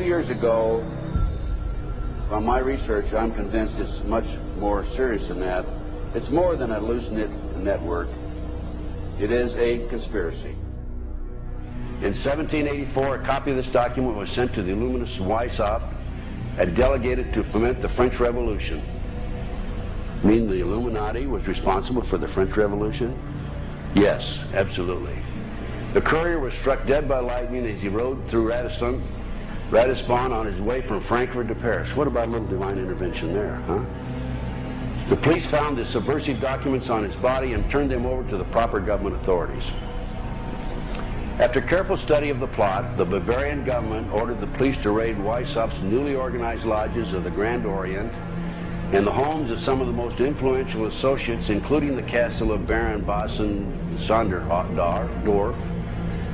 years ago, on my research, I'm convinced it's much more serious than that. It's more than a loose-knit network. It is a conspiracy. In 1784, a copy of this document was sent to the Illuminist Weishaupt and delegated to foment the French Revolution. Mean the Illuminati was responsible for the French Revolution? Yes, absolutely. The courier was struck dead by lightning as he rode through Ratisbon on his way from Frankfurt to Paris. What about a little divine intervention there, huh? The police found the subversive documents on his body and turned them over to the proper government authorities. After careful study of the plot, the Bavarian government ordered the police to raid Weishaupt's newly organized lodges of the Grand Orient and the homes of some of the most influential associates, including the castle of Baron Bossen-Sonderdorf.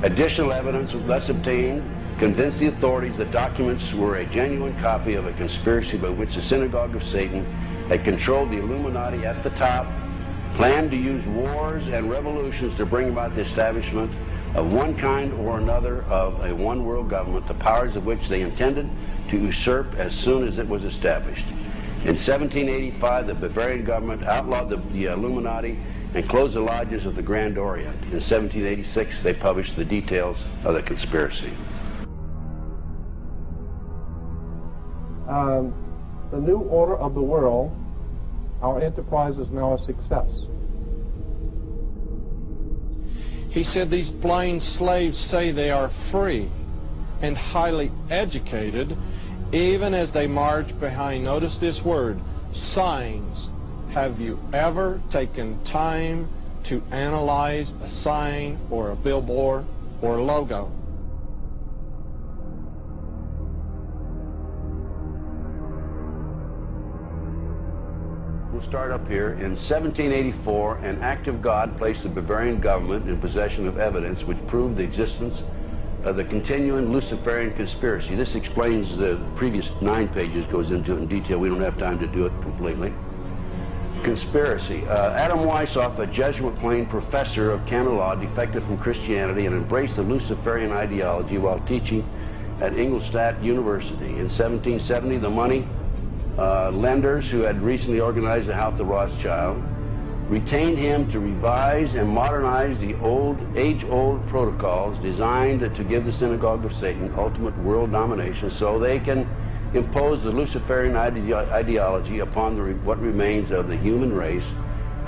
Additional evidence thus obtained convinced the authorities that documents were a genuine copy of a conspiracy by which the Synagogue of Satan had controlled the Illuminati at the top, planned to use wars and revolutions to bring about the establishment of one kind or another of a one-world government, the powers of which they intended to usurp as soon as it was established. In 1785, the Bavarian government outlawed the Illuminati and closed the lodges of the Grand Orient. In 1786, they published the details of the conspiracy. The new order of the world, our enterprise is now a success. He said these blind slaves say they are free and highly educated, even as they march behind, notice this word, signs. Have you ever taken time to analyze a sign or a billboard or a logo? We'll start up here. In 1784, an act of God placed the Bavarian government in possession of evidence which proved the existence of the continuing Luciferian conspiracy. This explains the previous 9 pages, goes into it in detail. We don't have time to do it completely. Conspiracy. Adam Weishaupt, a Jesuit-trained professor of canon law, defected from Christianity and embraced the Luciferian ideology while teaching at Ingolstadt University. In 1770, the money lenders who had recently organized the House of Rothschild retained him to revise and modernize the age-old protocols designed to give the Synagogue of Satan ultimate world domination so they can impose the Luciferian ideology upon what remains of the human race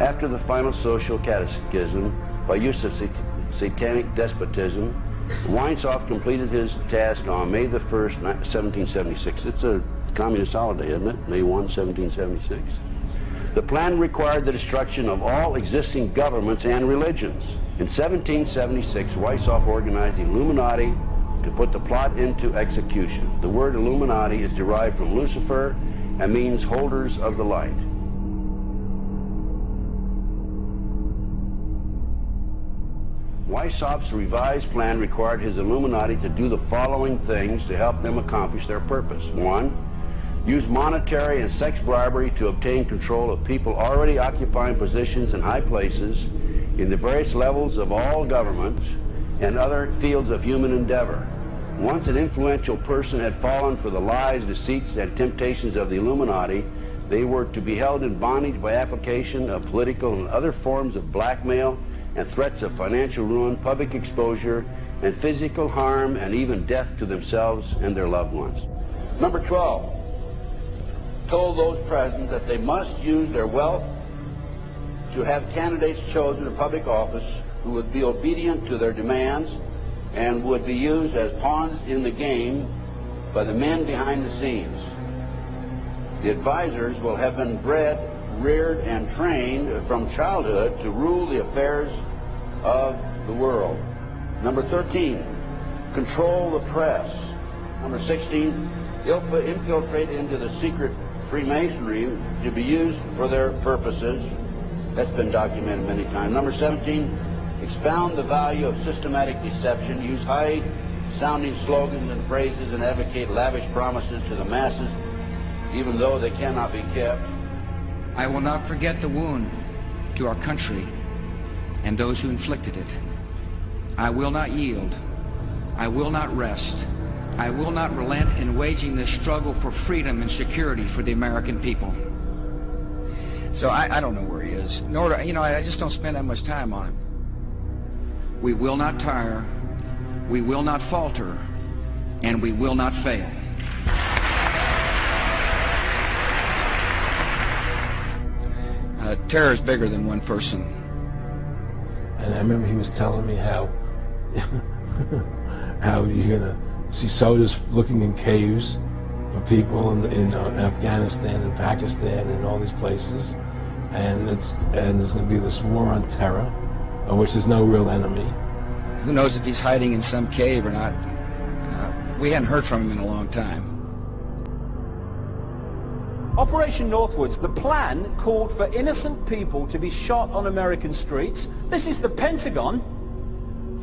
after the final social cataclysm by use of satanic despotism. Weishaupt completed his task on May the 1st, 1776. It's a communist holiday, isn't it? May 1, 1776. The plan required the destruction of all existing governments and religions. In 1776, Weishaupt organized the Illuminati to put the plot into execution. The word Illuminati is derived from Lucifer and means holders of the light. Weishaupt's revised plan required his Illuminati to do the following things to help them accomplish their purpose. 1. Use monetary and sex bribery to obtain control of people already occupying positions in high places in the various levels of all governments and other fields of human endeavor. Once an influential person had fallen for the lies, deceits, and temptations of the Illuminati, they were to be held in bondage by application of political and other forms of blackmail and threats of financial ruin, public exposure, and physical harm, and even death to themselves and their loved ones. Number 12. Told those present that they must use their wealth to have candidates chosen to public office who would be obedient to their demands and would be used as pawns in the game by the men behind the scenes. The advisors will have been bred, reared, and trained from childhood to rule the affairs of the world. Number 13, control the press. Number 16, infiltrate into the secret Freemasonry to be used for their purposes. That's been documented many times. Number 17, expound the value of systematic deception, use high-sounding slogans and phrases, and advocate lavish promises to the masses, even though they cannot be kept. I will not forget the wound to our country and those who inflicted it. I will not yield. I will not rest I will not relent in waging this struggle for freedom and security for the American people. So I don't know where he is. Nor do, I just don't spend that much time on it. We will not tire, we will not falter, and we will not fail. Terror is bigger than one person. And I remember he was telling me how you're gonna see soldiers looking in caves for people in Afghanistan and Pakistan and all these places, and there's going to be this war on terror, of which there's no real enemy. Who knows if he's hiding in some cave or not? We hadn't heard from him in a long time. Operation Northwoods, the plan called for innocent people to be shot on American streets. This is the Pentagon.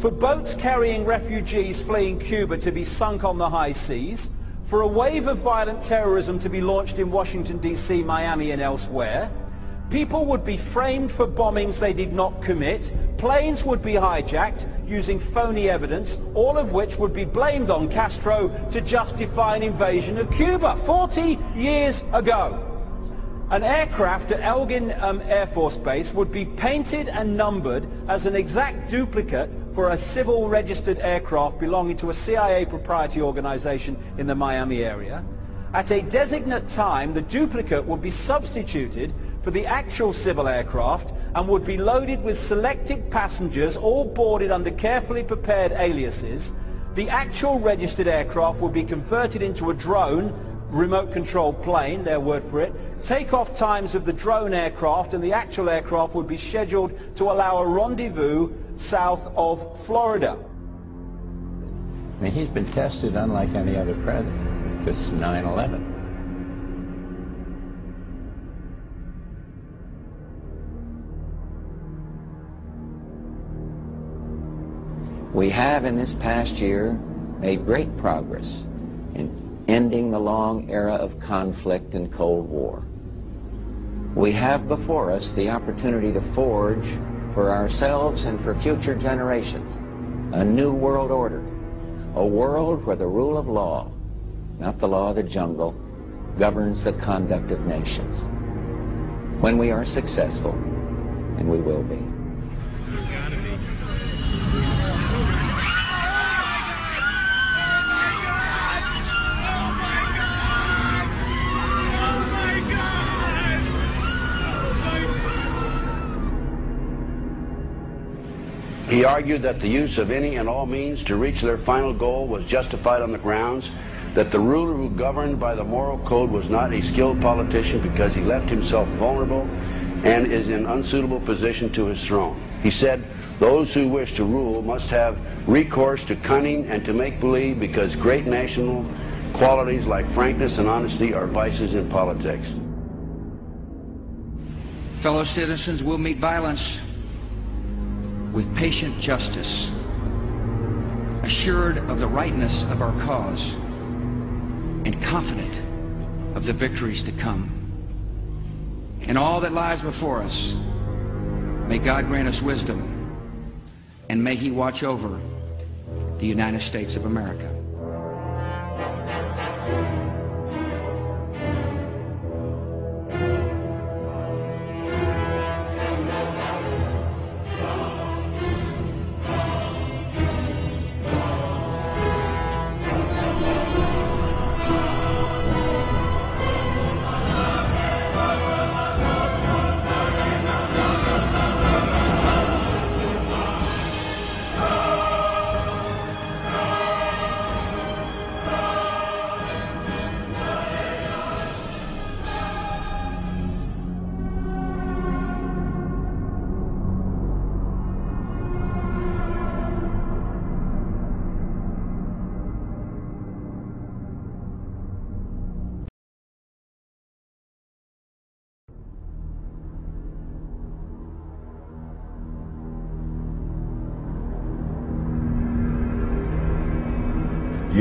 For boats carrying refugees fleeing Cuba to be sunk on the high seas. For a wave of violent terrorism to be launched in Washington, D.C., Miami, and elsewhere. People would be framed for bombings they did not commit. Planes would be hijacked using phony evidence, all of which would be blamed on Castro to justify an invasion of Cuba 40 years ago. An aircraft at Elgin Air Force Base would be painted and numbered as an exact duplicate for a civil registered aircraft belonging to a CIA proprietary organization in the Miami area. At a designate time, the duplicate would be substituted for the actual civil aircraft and would be loaded with selected passengers, all boarded under carefully prepared aliases. The actual registered aircraft would be converted into a drone, remote controlled plane, their word for it. Takeoff times of the drone aircraft and the actual aircraft would be scheduled to allow a rendezvous south of Florida. I mean, he's been tested unlike any other president. This 9/11. We have in this past year made great progress in ending the long era of conflict and Cold War. We have before us the opportunity to forge for ourselves and for future generations a new world order, a world where the rule of law, not the law of the jungle, governs the conduct of nations. When we are successful, and we will be. He argued that the use of any and all means to reach their final goal was justified on the grounds that the ruler who governed by the moral code was not a skilled politician because he left himself vulnerable and is in unsuitable position to his throne. He said, those who wish to rule must have recourse to cunning and to make-believe because great national qualities like frankness and honesty are vices in politics. Fellow citizens will meet violence with patient justice, assured of the rightness of our cause, and confident of the victories to come. In all that lies before us, may God grant us wisdom, and may He watch over the United States of America.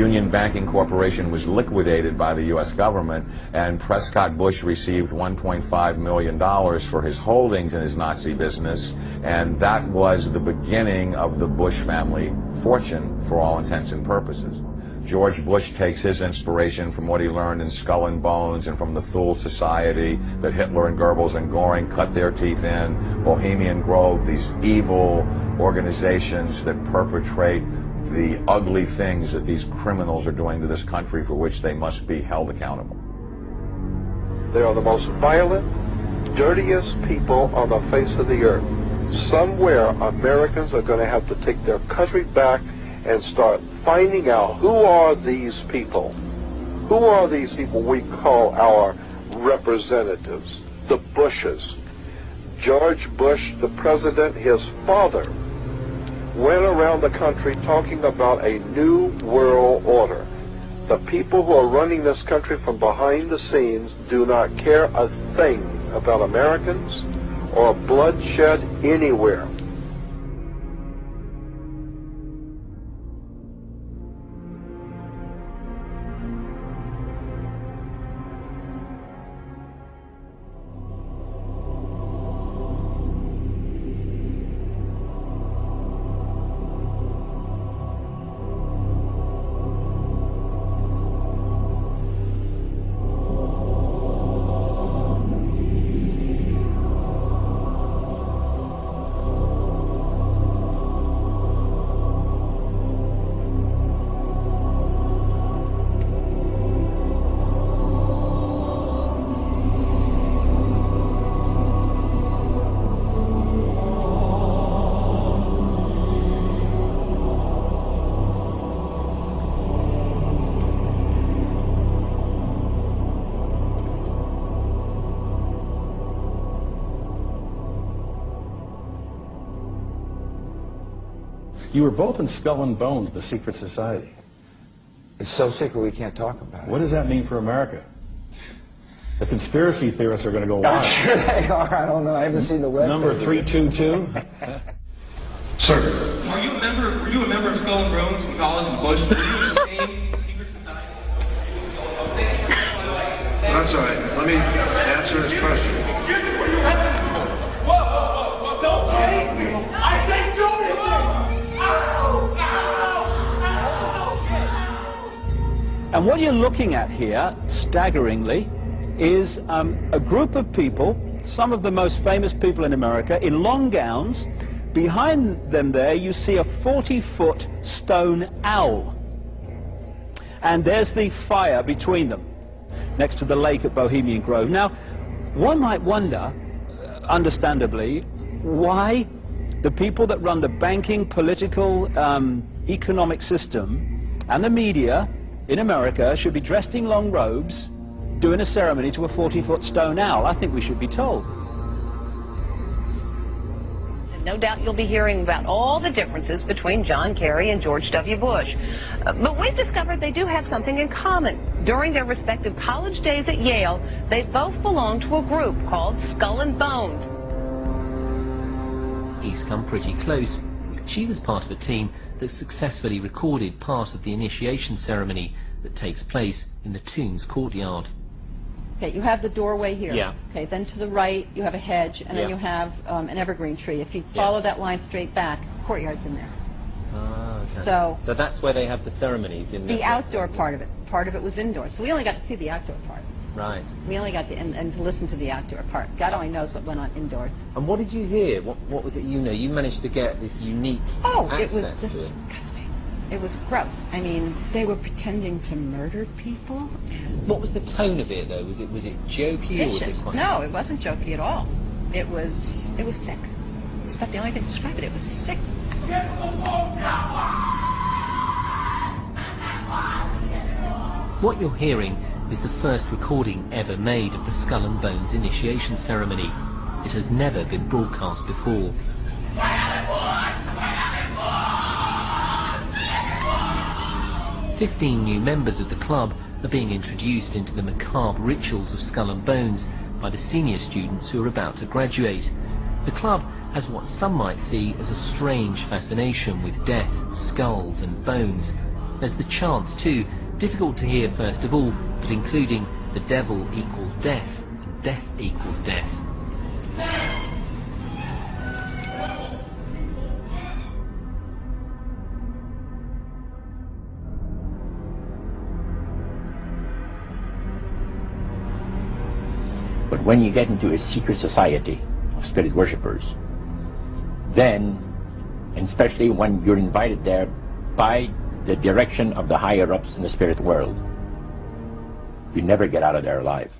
Union Banking Corporation was liquidated by the U.S. government, and Prescott Bush received $1.5 million for his holdings in his Nazi business, and that was the beginning of the Bush family fortune for all intents and purposes. George Bush takes his inspiration from what he learned in Skull and Bones and from the Thule Society that Hitler and Goebbels and Goring cut their teeth in, Bohemian Grove, these evil organizations that perpetrate the ugly things that these criminals are doing to this country, for which they must be held accountable. They are the most violent, dirtiest people on the face of the earth. Somewhere Americans are going to have to take their country back and start finding out who are these people. Who are these people we call our representatives, the Bushes. George Bush, the president, his father, went around the country talking about a new world order. The people who are running this country from behind the scenes do not care a thing about Americans or bloodshed anywhere. You were both in Skull and Bones, the secret society. It's so secret we can't talk about it. What does that mean for America? The conspiracy theorists are going to go wild. I'm sure they are. I don't know. I haven't seen the web. Number 322. Sir. Were you a member of Skull and Bones from college in Bush? Were you in the same secret society? That's all right. Let me answer his question. Whoa! Don't chase me! I can't do anything! And what you're looking at here, staggeringly, is a group of people, some of the most famous people in America, in long gowns. Behind them there, you see a 40-foot stone owl. And there's the fire between them, next to the lake at Bohemian Grove. Now, one might wonder, understandably, why the people that run the banking, political, economic system and the media in America should be dressed in long robes doing a ceremony to a 40-foot stone owl. I think we should be told. No doubt you'll be hearing about all the differences between John Kerry and George W. Bush. But we've discovered they do have something in common. During their respective college days at Yale, they both belonged to a group called Skull and Bones. He's come pretty close. She was part of a team that successfully recorded part of the initiation ceremony that takes place in the tomb's courtyard. Okay, you have the doorway here. Yeah. Okay, then to the right you have a hedge, and then you have an evergreen tree. If you follow that line straight back, courtyard's in there. Ah, okay. So that's where they have the ceremonies in the outdoor part of it. Part of it was indoors. So we only got to see the outdoor part. Right. We only got to, and to listen to the outdoor part. God only knows what went on indoors. And what did you hear? What was it you know? You managed to get this unique it was access disgusting. It was gross. I mean, they were pretending to murder people. What was the tone of it, though? Was it jokey, or was it quite... No, it wasn't jokey at all. It was sick. It's about the only thing to describe it. It was sick. What you're hearing is the first recording ever made of the Skull and Bones initiation ceremony. It has never been broadcast before. 15 new members of the club are being introduced into the macabre rituals of Skull and Bones by the senior students who are about to graduate. The club has what some might see as a strange fascination with death, skulls and bones. There's the chants too, difficult to hear first of all, but including the devil equals death, and death equals death. But when you get into a secret society of spirit worshippers, then, and especially when you're invited there by the direction of the higher-ups in the spirit world, you never get out of there alive.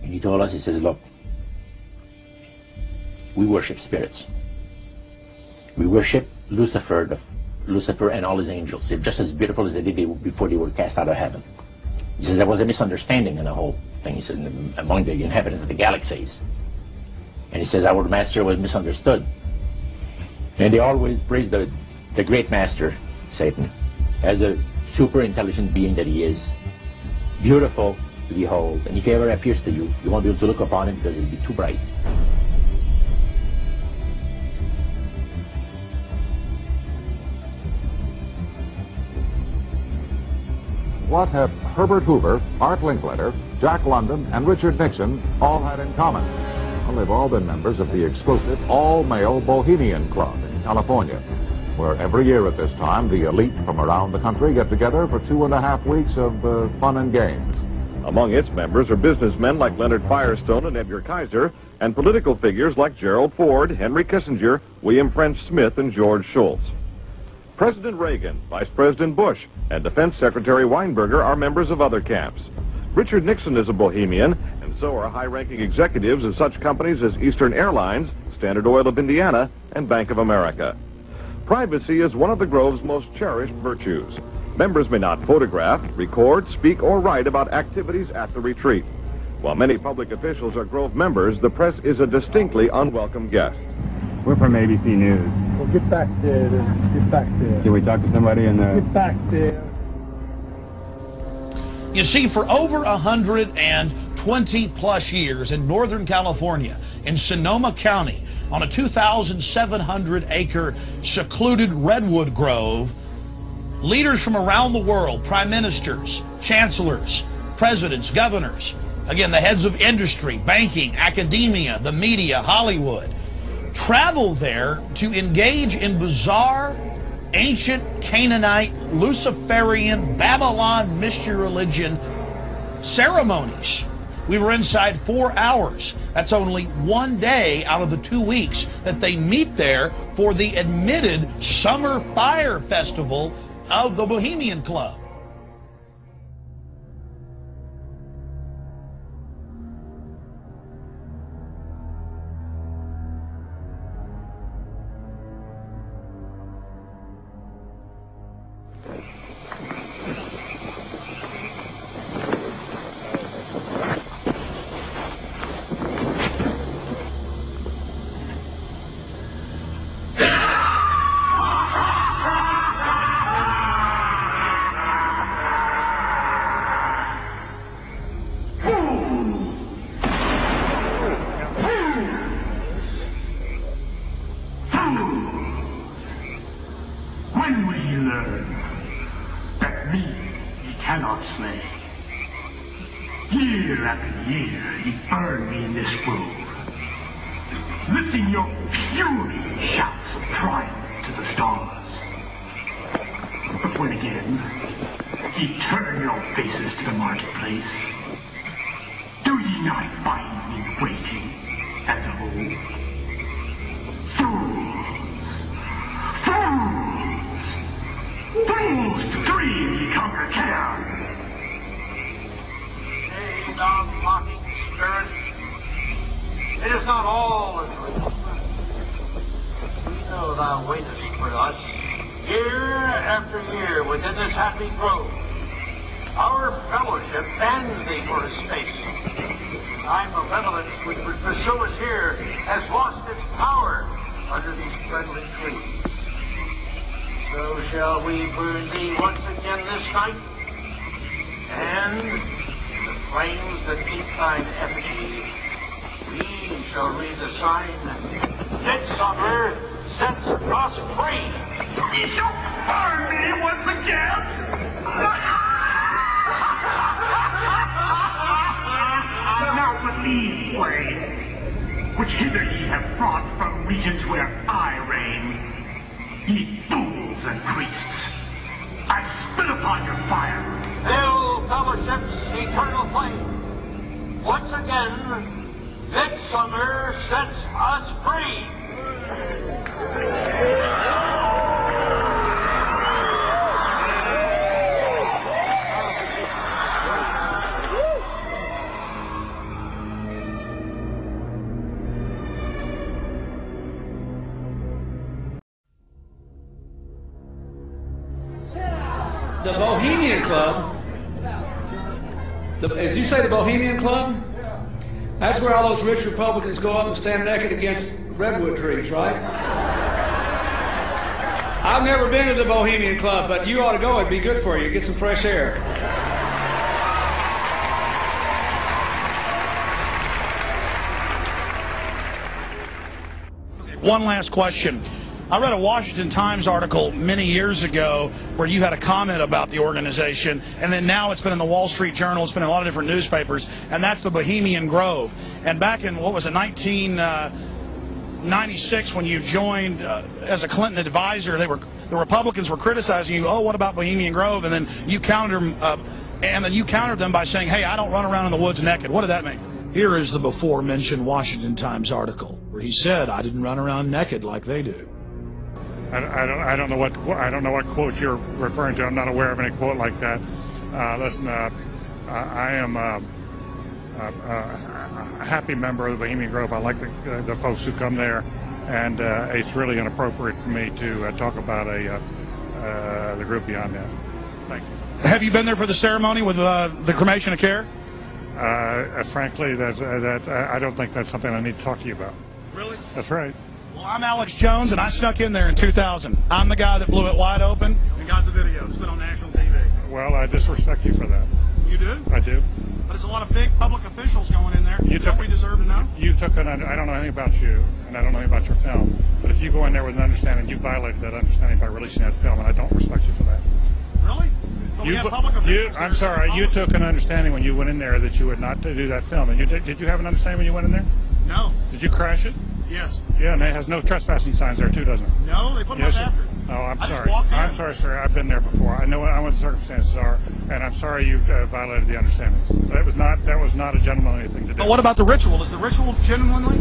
And he told us, he says, look, we worship spirits. We worship Lucifer and all his angels. They're just as beautiful as they did before they were cast out of heaven. He says there was a misunderstanding in the whole thing. He says among the inhabitants of the galaxies. And he says our master was misunderstood. And they always praise the great master, Satan, as a super intelligent being that he is, beautiful to behold. And if he ever appears to you, you won't be able to look upon him because it'll be too bright. What have Herbert Hoover, Art Linkletter, Jack London, and Richard Nixon all had in common? Well, they've all been members of the exclusive all-male Bohemian Club in California, where every year at this time the elite from around the country get together for 2.5 weeks of fun and games. Among its members are businessmen like Leonard Firestone and Edgar Kaiser, and political figures like Gerald Ford, Henry Kissinger, William French Smith, and George Shultz. President Reagan, Vice President Bush, and Defense Secretary Weinberger are members of other camps. Richard Nixon is a Bohemian, and so are high-ranking executives of such companies as Eastern Airlines, Standard Oil of Indiana, and Bank of America. Privacy is one of the Grove's most cherished virtues. Members may not photograph, record, speak, or write about activities at the retreat. While many public officials are Grove members, the press is a distinctly unwelcome guest. We're from ABC News. Well, get back there. Get back there. Can we talk to somebody in the... Get back there. You see, for over 120-plus years in Northern California, in Sonoma County, on a 2,700-acre secluded redwood grove, leaders from around the world, prime ministers, chancellors, presidents, governors, again, the heads of industry, banking, academia, the media, Hollywood, travel there to engage in bizarre, ancient Canaanite, Luciferian, Babylon mystery religion ceremonies. We were inside 4 hours. That's only one day out of the 2 weeks that they meet there for the admitted Summer Fire Festival of the Bohemian Club. shall read the sign. Midsummer sets us free. He shall burn me once again. Now believe, way, which hither ye have brought from regions where I reign. Ye fools and priests, I spit upon your fire. Hail, fellowship's eternal flame. Once again, midsummer sets us free. The Bohemian Club, as you say, the Bohemian Club, that's where all those rich Republicans go up and stand naked against redwood trees, right? I've never been to the Bohemian Club, but you ought to go. It'd be good for you. Get some fresh air. One last question. I read a Washington Times article many years ago where you had a comment about the organization, and then now it's been in the Wall Street Journal, it's been in a lot of different newspapers, and that's the Bohemian Grove. And back in, what was it, 1996, when you joined as a Clinton advisor, the Republicans were criticizing you, oh, what about Bohemian Grove? And then you countered them by saying, hey, I don't run around in the woods naked. What did that mean? Here is the before-mentioned Washington Times article where he said, I didn't run around naked like they do. I don't know what quote you're referring to. I'm not aware of any quote like that. Listen, I am a happy member of the Bohemian Grove. I like the folks who come there, and it's really inappropriate for me to talk about the group beyond that. Thank you. Have you been there for the ceremony with the cremation of care? Frankly, I don't think that's something I need to talk to you about. Really? That's right. Well, I'm Alex Jones, and I snuck in there in 2000. I'm the guy that blew it wide open and got the video. It's been on national TV. Well, I disrespect you for that. You do? I do. But it's a lot of big public officials going in there. Don't we deserve to know? I don't know anything about you, and I don't know anything about your film. But if you go in there with an understanding, you violated that understanding by releasing that film, and I don't respect you for that. Really? But we have public officials. I'm sorry. You took an understanding when you went in there that you would not do that film. And did you have an understanding when you went in there? No. Did you crash it? Yes. Yeah, and it has no trespassing signs there too, doesn't it? No, they put them up after. Oh, I'm sorry. I'm sorry, sir. I've been there before. I know what the circumstances are, and I'm sorry you violated the understandings. That was not a gentlemanly thing to do. But what about the ritual? Is the ritual genuinely?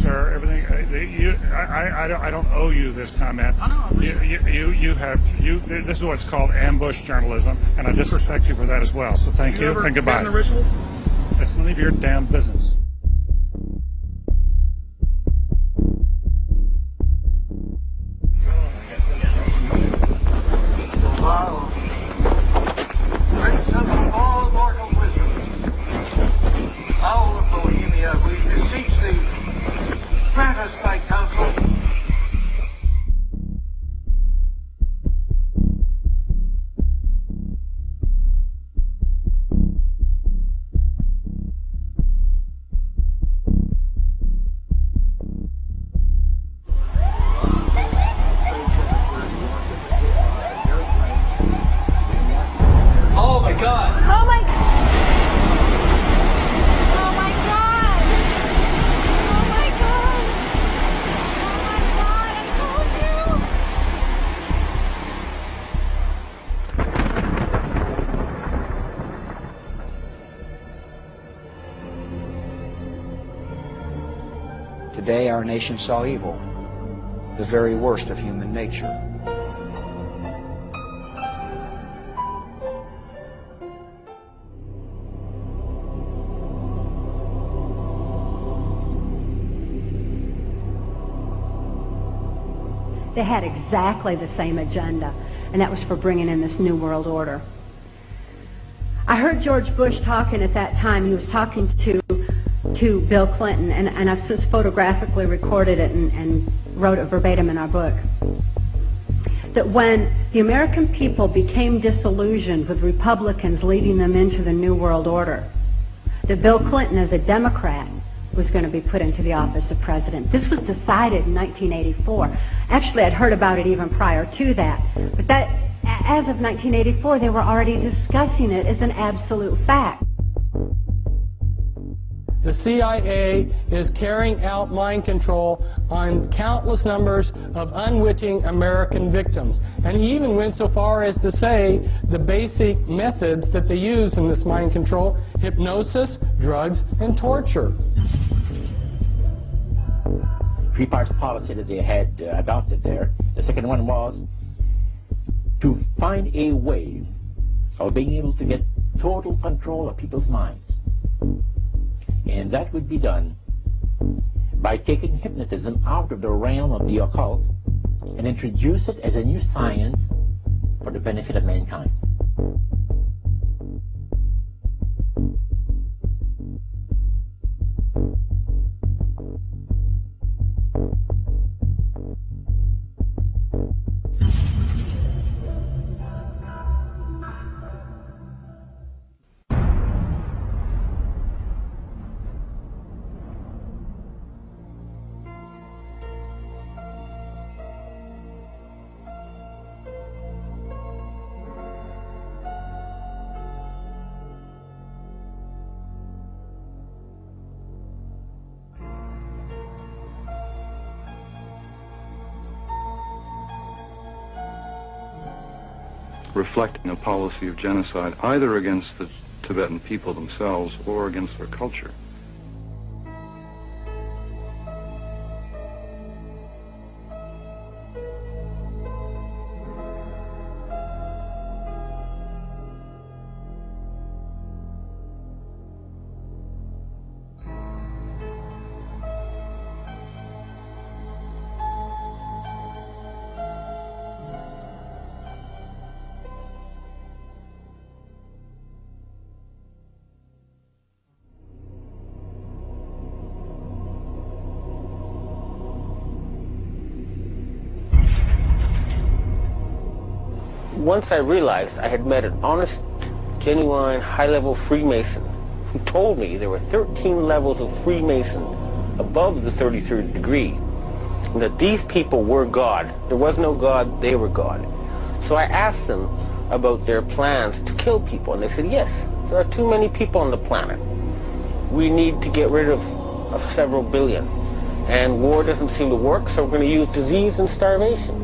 Sir, everything. I don't owe you this comment. This is what's called ambush journalism, and I disrespect you for that as well. So thank you and goodbye. The ritual? It's none of your damn business. Wow. Prince of all mortal wisdom, owl of Bohemia, we beseech thee, grant us thy counsel. Oh my God! Oh my! Oh my God! Oh my God! Oh my God! I told you. Today our nation saw evil, the very worst of human nature. They had exactly the same agenda, and that was for bringing in this New World Order. I heard George Bush talking at that time. He was talking to Bill Clinton, and I've just photographically recorded it and wrote it verbatim in our book. that when the American people became disillusioned with Republicans leading them into the New World Order, that Bill Clinton, as a Democrat, was going to be put into the office of president. This was decided in 1984. Actually, I'd heard about it even prior to that. But that, as of 1984, they were already discussing it as an absolute fact. The CIA is carrying out mind control on countless numbers of unwitting American victims. And he even went so far as to say the basic methods that they use in this mind control: hypnosis, drugs, and torture. Three parts policy that they had adopted there. The second one was to find a way of being able to get total control of people's minds. And that would be done by taking hypnotism out of the realm of the occult and introduce it as a new science for the benefit of mankind. Reflecting a policy of genocide either against the Tibetan people themselves or against their culture. Once I realized I had met an honest, genuine, high-level Freemason who told me there were 13 levels of Freemason above the 33rd degree, and that these people were God. There was no God, they were God. So I asked them about their plans to kill people, and they said, yes, there are too many people on the planet. We need to get rid of several billion, and war doesn't seem to work, so we're going to use disease and starvation.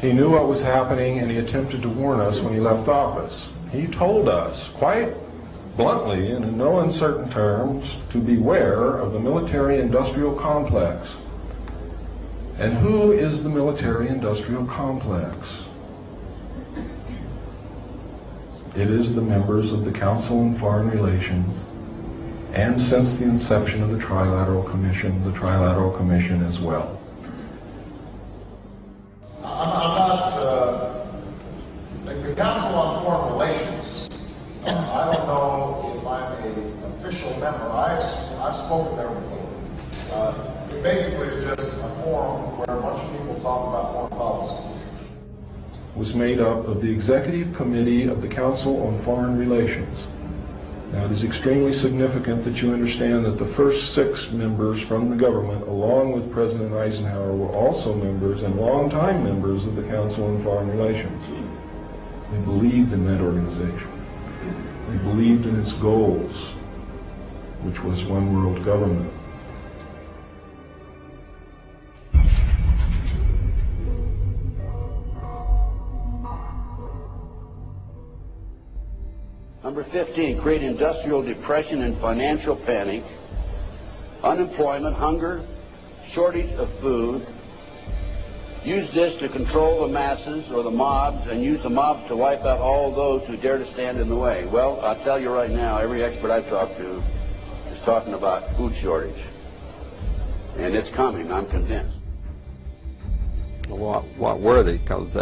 He knew what was happening, and he attempted to warn us when he left office. He told us, quite bluntly and in no uncertain terms, to beware of the military-industrial complex. And who is the military-industrial complex? It is the members of the Council on Foreign Relations, and since the inception of the Trilateral Commission as well. The Council on Foreign Relations, I don't know if I'm an official member. I've spoken there before. It basically is just a forum where a bunch of people talk about foreign policy. Was made up of the Executive Committee of the Council on Foreign Relations. Now, it is extremely significant that you understand that the first 6 members from the government, along with President Eisenhower, were also members and longtime members of the Council on Foreign Relations. They believed in that organization. They believed in its goals, which was one world government. Number 15, create industrial depression and financial panic, unemployment, hunger, shortage of food, use this to control the masses or the mobs and use the mobs to wipe out all those who dare to stand in the way. Well, I'll tell you right now, every expert I've talked to is talking about food shortage. And it's coming, I'm convinced. What were they? Because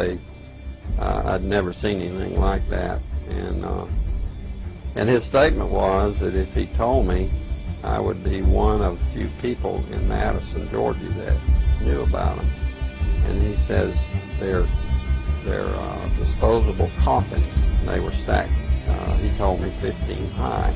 I'd never seen anything like that. And his statement was that if he told me, I would be one of few people in Madison, Georgia that knew about them. And he says they're disposable coffins. And they were stacked, he told me, 15 high.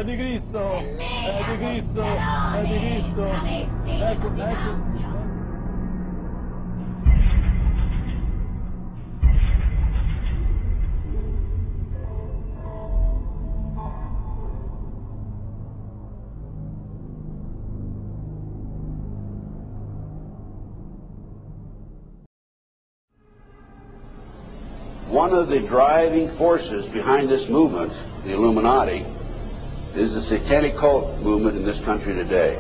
Di Cristo, di Cristo, di Cristo. Ecco, ecco. One of the driving forces behind this movement, the Illuminati, is the satanic cult movement in this country today.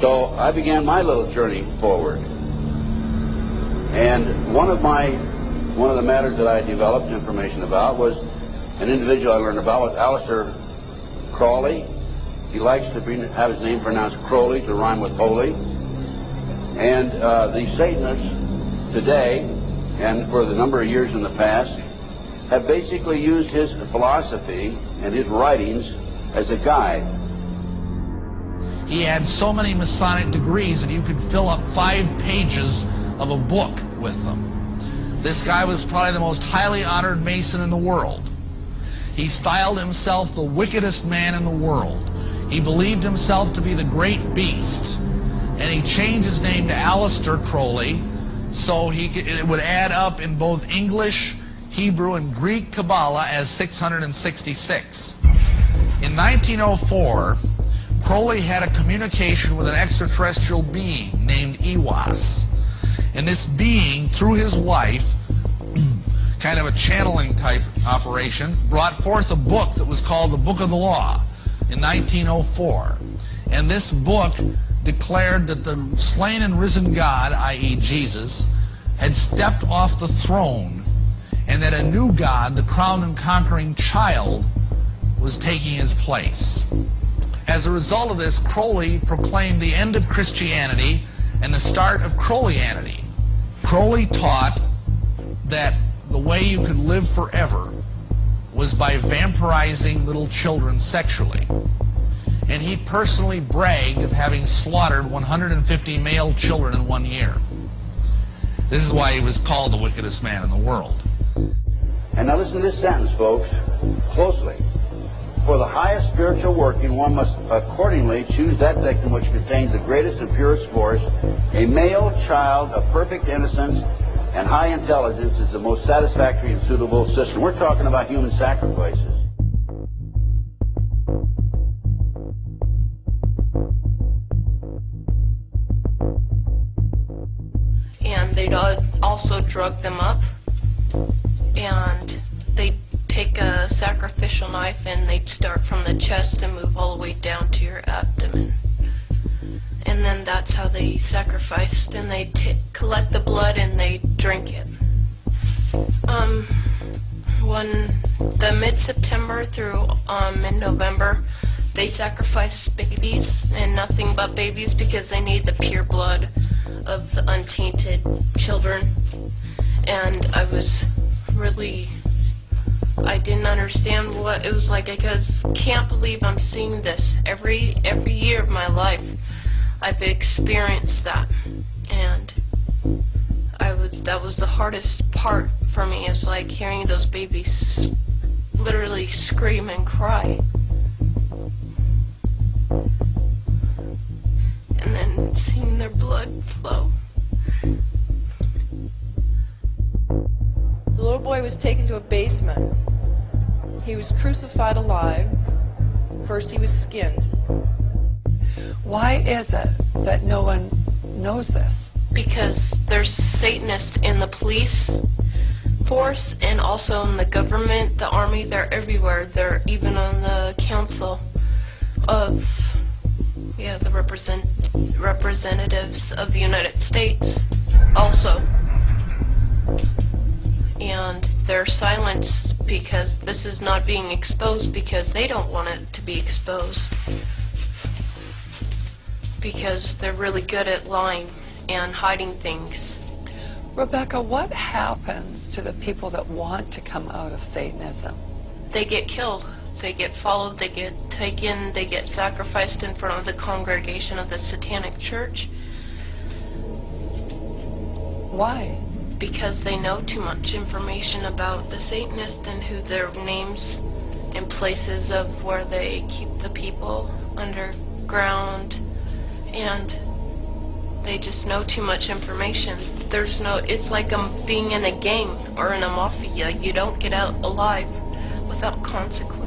So I began my little journey forward. And one of the matters that I developed information about was an individual I learned about was Aleister Crowley. He likes to have his name pronounced Crowley to rhyme with holy. And the Satanists today, and for the number of years in the past, have basically used his philosophy and his writings as a guide. He had so many Masonic degrees that you could fill up 5 pages of a book with them. This guy was probably the most highly honored Mason in the world. He styled himself the wickedest man in the world. He believed himself to be the great beast. And he changed his name to Aleister Crowley so it would add up in both English, Hebrew, and Greek Kabbalah as 666. In 1904, Crowley had a communication with an extraterrestrial being named Iwas. And this being, through his wife, kind of a channeling type operation, brought forth a book that was called the Book of the Law in 1904. And this book declared that the slain and risen God, i.e. Jesus, had stepped off the throne, and that a new God, the crowned and conquering child, was taking his place. As a result of this, Crowley proclaimed the end of Christianity and the start of Crowleyanity. Crowley taught that the way you could live forever was by vampirizing little children sexually. And he personally bragged of having slaughtered 150 male children in 1 year. This is why he was called the wickedest man in the world. And now listen to this sentence, folks, closely. For the highest spiritual working, one must accordingly choose that victim which contains the greatest and purest force. A male child of perfect innocence and high intelligence is the most satisfactory and suitable system. We're talking about human sacrifices. And they'd also drug them up, and they'd take a sacrificial knife and they'd start from the chest and move all the way down to your abdomen. And then that's how they sacrificed, and they'd collect the blood and they'd drink it. When the mid-September through mid-November, they sacrifice babies and nothing but babies because they need the pure blood of the untainted children. And I didn't understand what it was like. I just can't believe I'm seeing this every year of my life. I've experienced that, and that was the hardest part for me. Is like hearing those babies literally scream and cry, and then seeing their blood flow. was taken to a basement. He was crucified alive. First he was skinned. Why is it that no one knows this? Because there's Satanists in the police force and also in the government, the army. They're everywhere. They're even on the council of the representatives of the United States also. And they're silenced because this is not being exposed because they don't want it to be exposed. Because they're really good at lying and hiding things. Rebecca, what happens to the people that want to come out of Satanism? They get killed. They get followed, they get taken, they get sacrificed in front of the congregation of the Satanic Church. Why? Because they know too much information about the Satanists and who their names and places of where they keep the people underground, and they just know too much information. There's no, it's like being in a gang or in a mafia. You don't get out alive without consequences.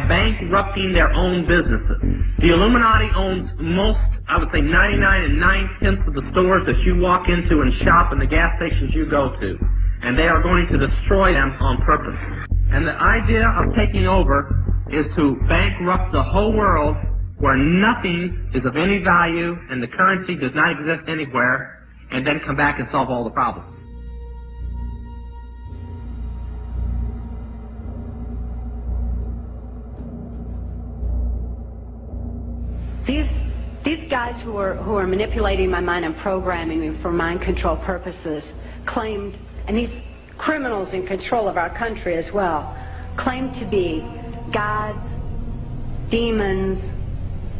Bankrupting their own businesses. The Illuminati owns most, I would say 99 9/10 of the stores that you walk into and shop and the gas stations you go to. And they are going to destroy them on purpose. And the idea of taking over is to bankrupt the whole world where nothing is of any value and the currency does not exist anywhere, and then come back and solve all the problems. These guys who are manipulating my mind and programming me for mind control purposes claimed, and these criminals in control of our country as well, claim to be gods, demons,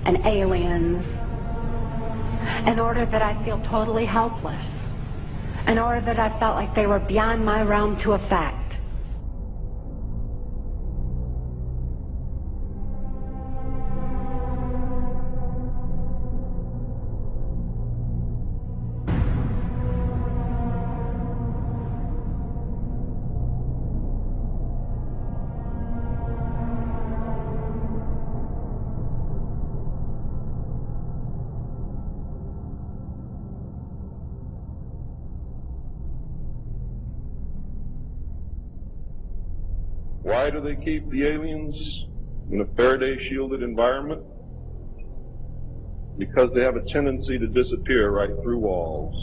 and aliens in order that I feel totally helpless, in order that I felt like they were beyond my realm to affect. Why do they keep the aliens in a Faraday-shielded environment? Because they have a tendency to disappear right through walls.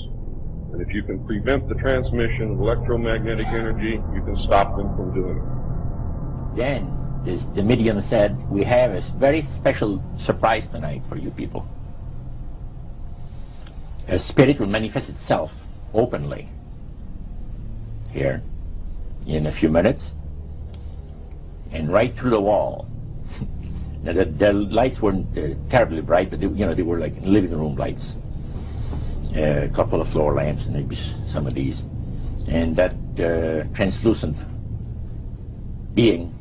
And if you can prevent the transmission of electromagnetic energy, you can stop them from doing it. Then the medium said, we have a very special surprise tonight for you people. A spirit will manifest itself openly here in a few minutes and right through the wall. Now the lights weren't terribly bright, but they were like living room lights. A couple of floor lamps and maybe some of these. And that translucent being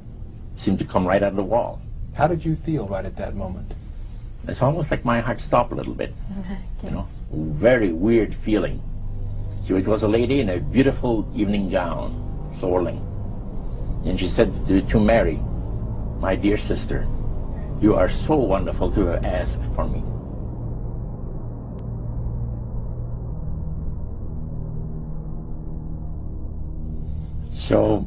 seemed to come right out of the wall. How did you feel right at that moment? It's almost like my heart stopped a little bit. You know, very weird feeling. So it was a lady in a beautiful evening gown, swirling. And she said to Mary, my dear sister, you are so wonderful to have asked for me. So,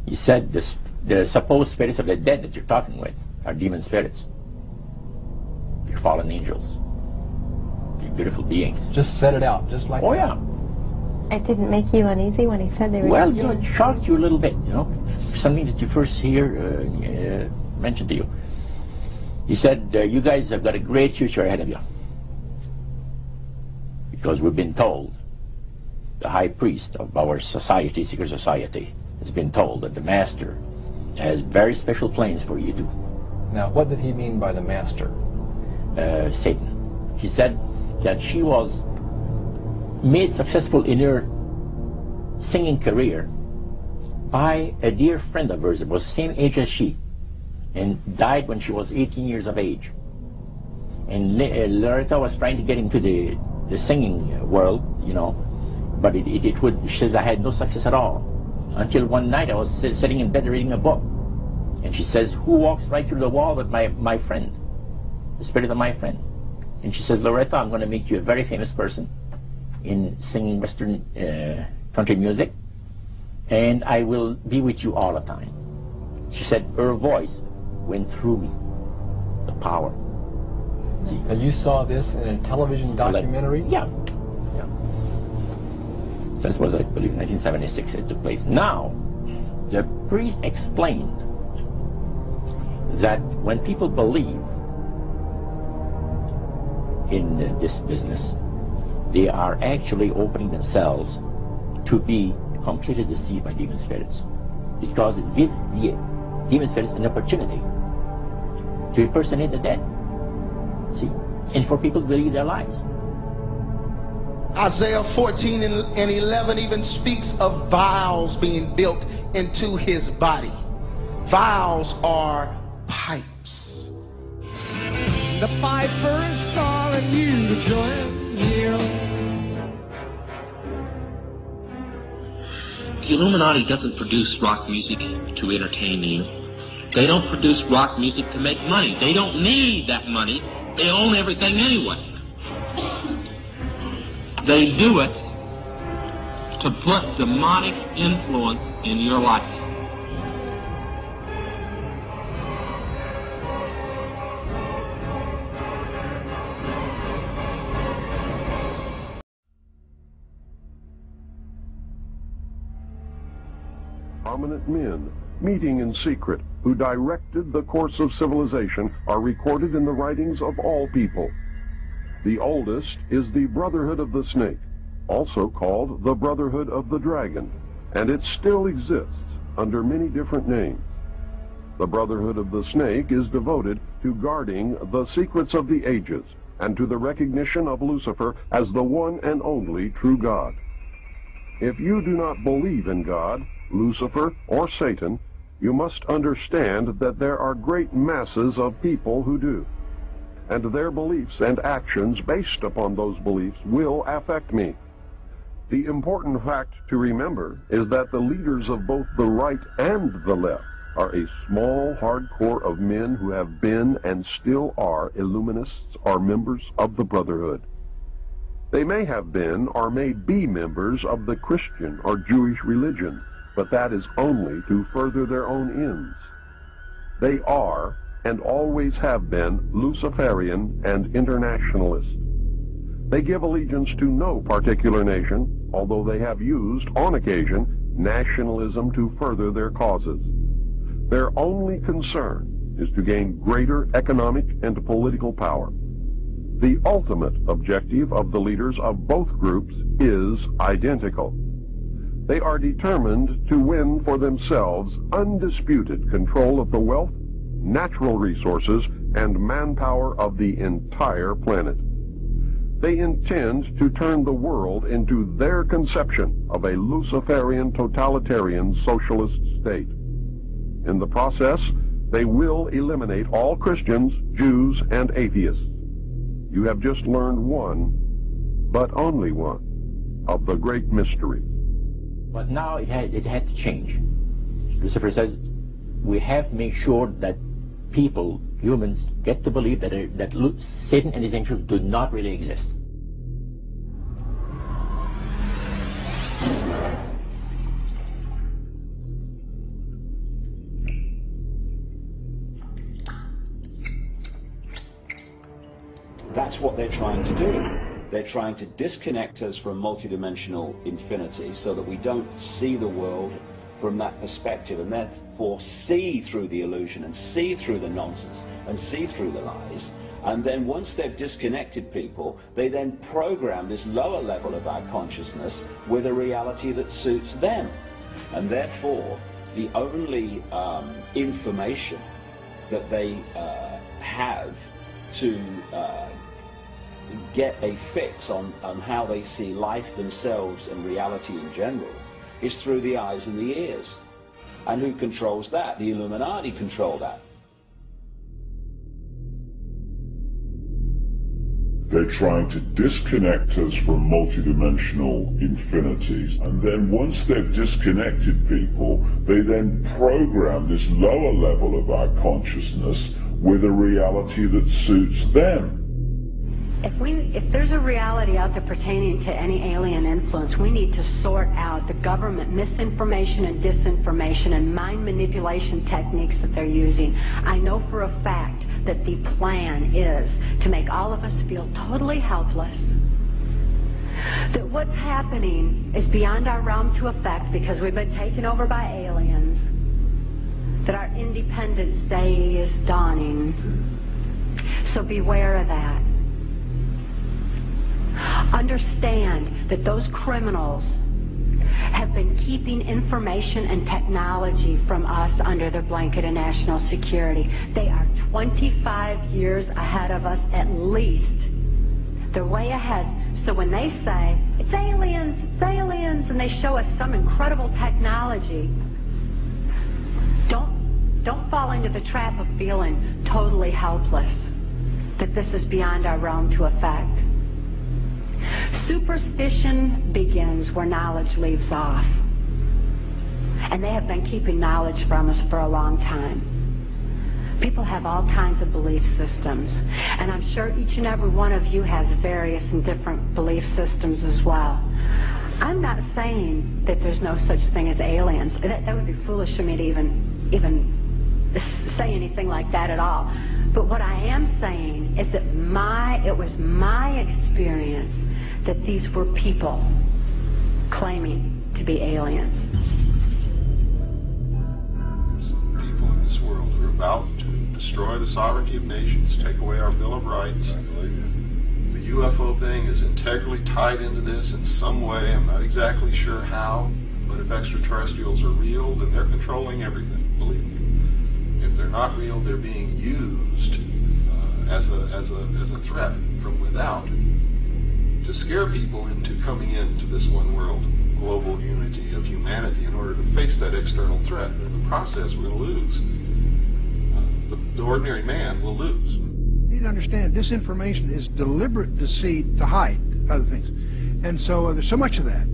he said the supposed spirits of the dead that you're talking with are demon spirits. They're fallen angels. They're beautiful beings. Just set it out, just like that. Oh, yeah. It didn't make you uneasy when he said they were... Well, it shocked you a little bit, something that you first hear mentioned to you. He said, you guys have got a great future ahead of you. Because we've been told, the high priest of our society, secret society, has been told that the master has very special plans for you to. Now, what did he mean by the master? Satan. He said that she was made successful in her singing career by a dear friend of hers that was the same age as she, and died when she was 18 years of age. And Loretta was trying to get into the singing world, you know, but she says, I had no success at all. Until one night I was sitting in bed reading a book, and she says, who walks right through the wall but my friend, the spirit of my friend? And she says, Loretta, I'm going to make you a very famous person in singing Western country music, and I will be with you all the time. She said her voice went through me, the power. See? And you saw this in a television documentary? Yeah. This was, I believe, 1976 it took place. Now, the priest explained that when people believe in this business, they are actually opening themselves to be completely deceived by demon spirits, because it gives the demon spirits an opportunity to impersonate the dead. See? And for people to believe their lies. Isaiah 14 and 11 even speaks of vials being built into his body. Vials are pipes. The piper is calling you to join him. The Illuminati doesn't produce rock music to entertain you. They don't produce rock music to make money. They don't need that money. They own everything anyway. They do it to put demonic influence in your life. Prominent men, meeting in secret, who directed the course of civilization, are recorded in the writings of all people. The oldest is the Brotherhood of the Snake, also called the Brotherhood of the Dragon, and it still exists under many different names. The Brotherhood of the Snake is devoted to guarding the secrets of the ages and to the recognition of Lucifer as the one and only true God. If you do not believe in God, Lucifer, or Satan, you must understand that there are great masses of people who do. And their beliefs and actions based upon those beliefs will affect me. The important fact to remember is that the leaders of both the right and the left are a small, hardcore of men who have been and still are Illuminists or members of the Brotherhood. They may have been or may be members of the Christian or Jewish religion, but that is only to further their own ends. They are and always have been Luciferian and internationalist. They give allegiance to no particular nation, although they have used, on occasion, nationalism to further their causes. Their only concern is to gain greater economic and political power. The ultimate objective of the leaders of both groups is identical. They are determined to win for themselves undisputed control of the wealth, natural resources, and manpower of the entire planet. They intend to turn the world into their conception of a Luciferian totalitarian socialist state. In the process, they will eliminate all Christians, Jews, and atheists. You have just learned one, but only one, of the great mysteries. But now it had to change. Lucifer says we have to make sure that people, humans, get to believe that Satan and his angels do not really exist. That's what they're trying to do. They're trying to disconnect us from multidimensional infinity so that we don't see the world from that perspective, and therefore see through the illusion and see through the nonsense and see through the lies. And then once they've disconnected people, they then program this lower level of our consciousness with a reality that suits them. And therefore, the only information that they have to get a fix on how they see life themselves and reality in general is through the eyes and the ears. And who controls that? The Illuminati control that. They're trying to disconnect us from multidimensional infinities, and then once they've disconnected people, they then program this lower level of our consciousness with a reality that suits them. If there's a reality out there pertaining to any alien influence, we need to sort out the government misinformation and disinformation and mind manipulation techniques that they're using. I know for a fact that the plan is to make all of us feel totally helpless, that what's happening is beyond our realm to affect because we've been taken over by aliens, that our Independence Day is dawning. So beware of that. Understand that those criminals have been keeping information and technology from us under their blanket of national security. They are 25 years ahead of us at least. They're way ahead. So when they say, it's aliens, and they show us some incredible technology, don't fall into the trap of feeling totally helpless, that this is beyond our realm to affect. Superstition begins where knowledge leaves off. And they have been keeping knowledge from us for a long time. People have all kinds of belief systems. And I'm sure each and every one of you has various and different belief systems as well. I'm not saying that there's no such thing as aliens. That would be foolish of me to even say anything like that at all. But what I am saying is that it was my experience that these were people claiming to be aliens. People in this world who are about to destroy the sovereignty of nations, take away our Bill of Rights. The UFO thing is integrally tied into this in some way. I'm not exactly sure how, but if extraterrestrials are real, then they're controlling everything, believe me. If they're not real, they're being used as a threat from without to scare people into coming into this one world global unity of humanity in order to face that external threat. And in the process, we're going to lose. The ordinary man will lose. You need to understand, disinformation is deliberate deceit to hide other things. And so there's so much of that.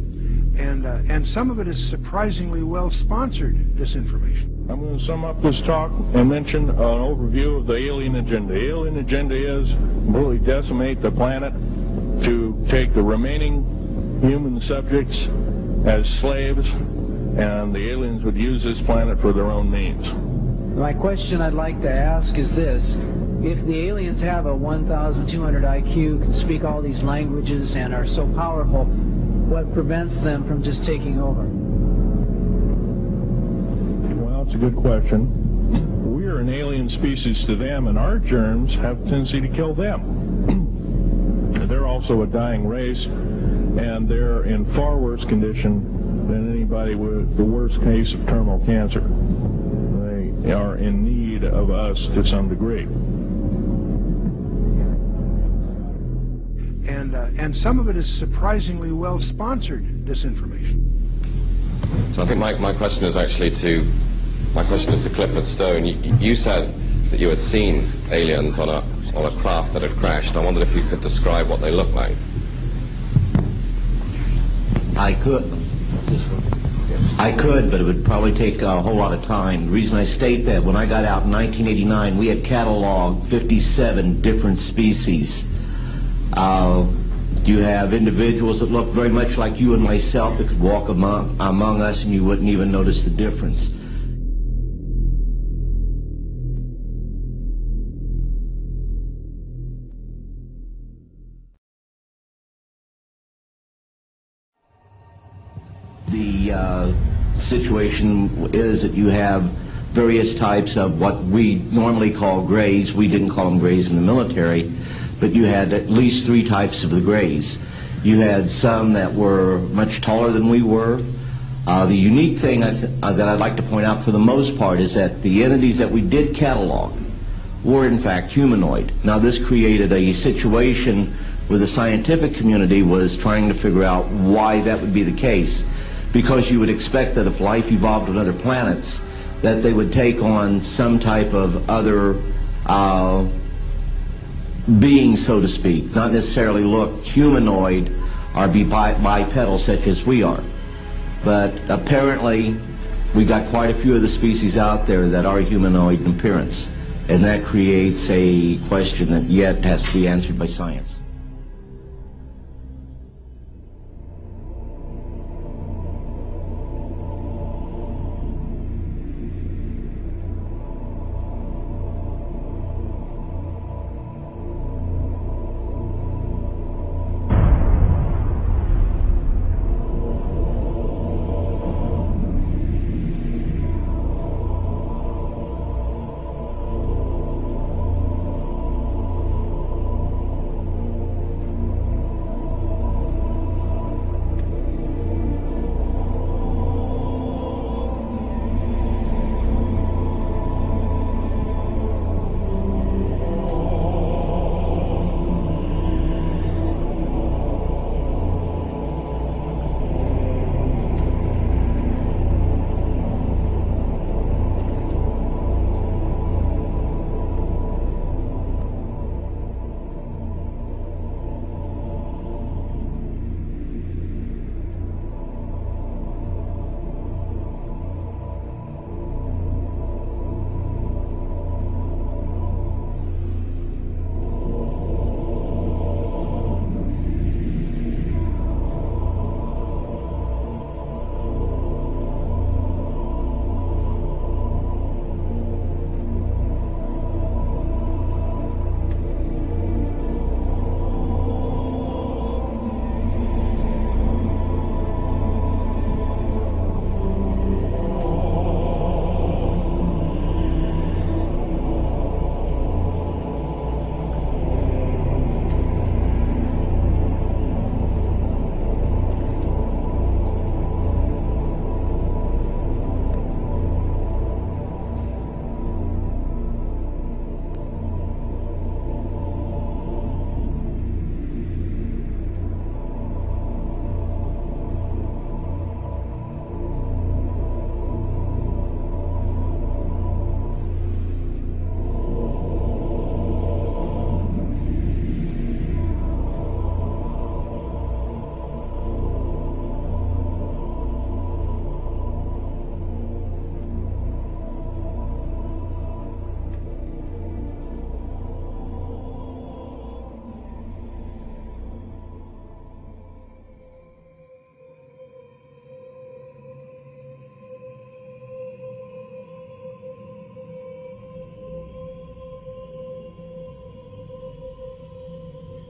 And some of it is surprisingly well-sponsored disinformation. I'm going to sum up this talk and mention an overview of the alien agenda. The alien agenda is really decimate the planet, to take the remaining human subjects as slaves, and the aliens would use this planet for their own means. My question I'd like to ask is this. If the aliens have a 1,200 IQ, can speak all these languages, and are so powerful, what prevents them from just taking over? Well, it's a good question. We're an alien species to them, and our germs have a tendency to kill them. They're also a dying race, and they're in far worse condition than anybody with the worst case of terminal cancer. They are in need of us to some degree. And some of it is surprisingly well-sponsored disinformation. So I think my question is actually to Clifford Stone. You said that you had seen aliens on a craft that had crashed. I wondered if you could describe what they looked like. I could, but it would probably take a whole lot of time. The reason I state that, when I got out in 1989, we had cataloged 57 different species. You have individuals that look very much like you and myself that could walk among us and you wouldn't even notice the difference. situation is that you have various types of what we normally call grays. We didn't call them grays in the military, but you had at least 3 types of the grays. You had some that were much taller than we were. The unique thing that I'd like to point out for the most part is that the entities that we did catalog were in fact humanoid. Now this created a situation where the scientific community was trying to figure out why that would be the case, because you would expect that if life evolved on other planets, that they would take on some type of other being, so to speak, not necessarily look humanoid or be bipedal such as we are. But apparently we got quite a few of the species out there that are humanoid in appearance, and that creates a question that yet has to be answered by science.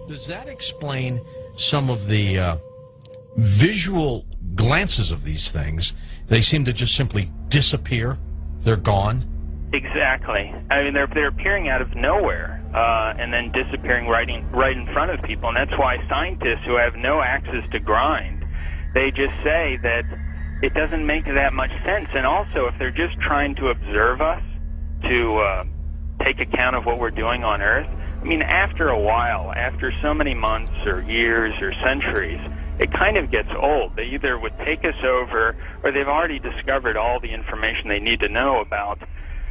Does that explain some of the visual glances of these things? They seem to just simply disappear. They're gone. Exactly. I mean, they're appearing out of nowhere and then disappearing right in front of people, and that's why scientists who have no axes to grind, they just say that it doesn't make that much sense. And also, if they're just trying to observe us, to take account of what we're doing on Earth, I mean, after a while, after so many months or years or centuries, it kind of gets old. They either would take us over, or they've already discovered all the information they need to know about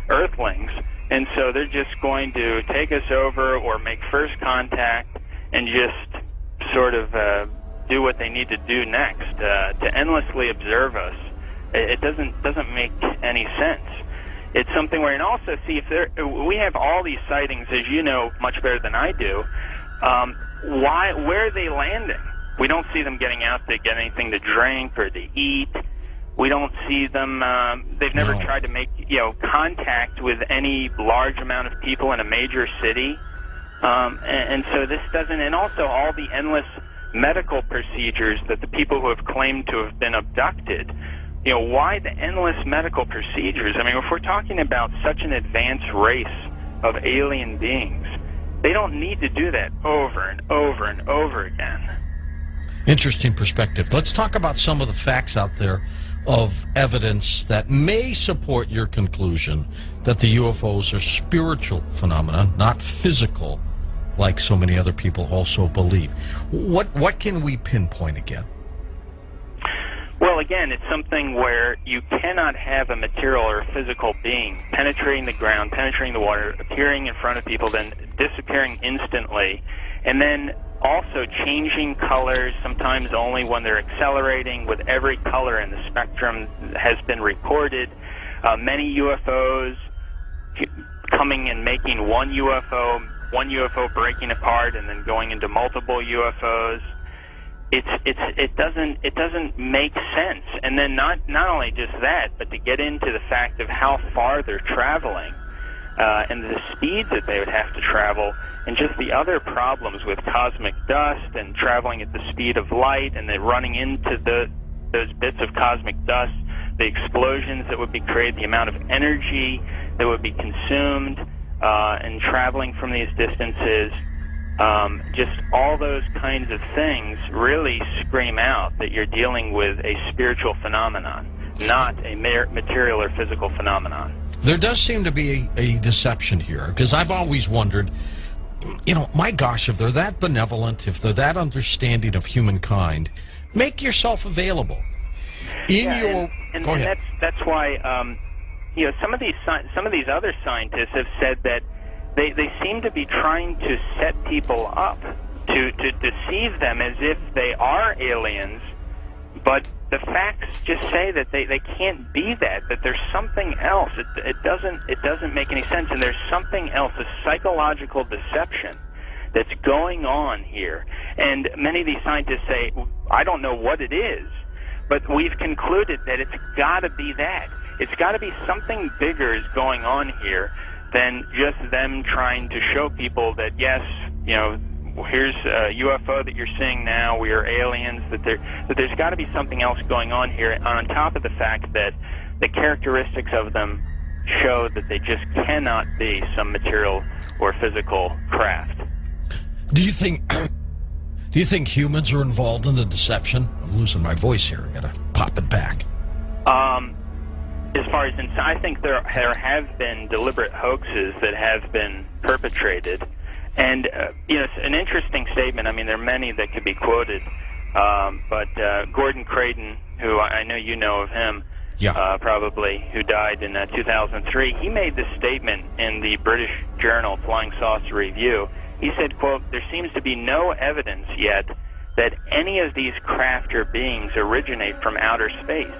Earthlings, and so they're just going to take us over or make first contact and just sort of do what they need to do next. To endlessly observe us, it doesn't make any sense. It's something where, and also see if we have all these sightings, as you know much better than I do. Where are they landing? We don't see them getting out to get anything to drink or to eat. We don't see them. They've never tried to make contact with any large amount of people in a major city, and so this doesn't. And also all the endless medical procedures that the people who have claimed to have been abducted why the endless medical procedures? I mean, if we're talking about such an advanced race of alien beings, they don't need to do that over and over and over again. Interesting perspective. Let's talk about some of the facts out there of evidence that may support your conclusion that the UFOs are spiritual phenomena, not physical, like so many other people also believe. What can we pinpoint again? Well, again, it's something where you cannot have a material or a physical being penetrating the ground, penetrating the water, appearing in front of people, then disappearing instantly, and then also changing colors, sometimes only when they're accelerating, with every color in the spectrum has been recorded. Many UFOs coming and making one UFO breaking apart and then going into multiple UFOs. It doesn't make sense. And then not only just that, but to get into the fact of how far they're traveling and the speeds that they would have to travel, and just the other problems with cosmic dust and traveling at the speed of light, and then running into those bits of cosmic dust, the explosions that would be created, the amount of energy that would be consumed in traveling from these distances. Just all those kinds of things really scream out that you're dealing with a spiritual phenomenon, not a material or physical phenomenon. There does seem to be a deception here, because I've always wondered, my gosh, if they're that benevolent, if they're that understanding of humankind, make yourself available. That's why some of these other scientists have said that they seem to be trying to set people up to deceive them as if they are aliens, but the facts just say that they can't be that there's something else. It doesn't make any sense, and there's something else, a psychological deception that's going on here. And many of these scientists say, I don't know what it is, but we've concluded that it's got to be that. It's got to be something bigger is going on here than just them trying to show people that, yes, here's a UFO that you're seeing now, we are aliens, that there's got to be something else going on here, on top of the fact that the characteristics of them show that they just cannot be some material or physical craft. Do you think humans are involved in the deception? I'm losing my voice here. I gotta pop it back. As far as I think there have been deliberate hoaxes that have been perpetrated, and it's an interesting statement. I mean, there are many that could be quoted, but Gordon Creighton, who I know you know of him, probably, who died in 2003, he made this statement in the British journal Flying Saucer Review. He said, quote, "There seems to be no evidence yet that any of these craft or beings originate from outer space."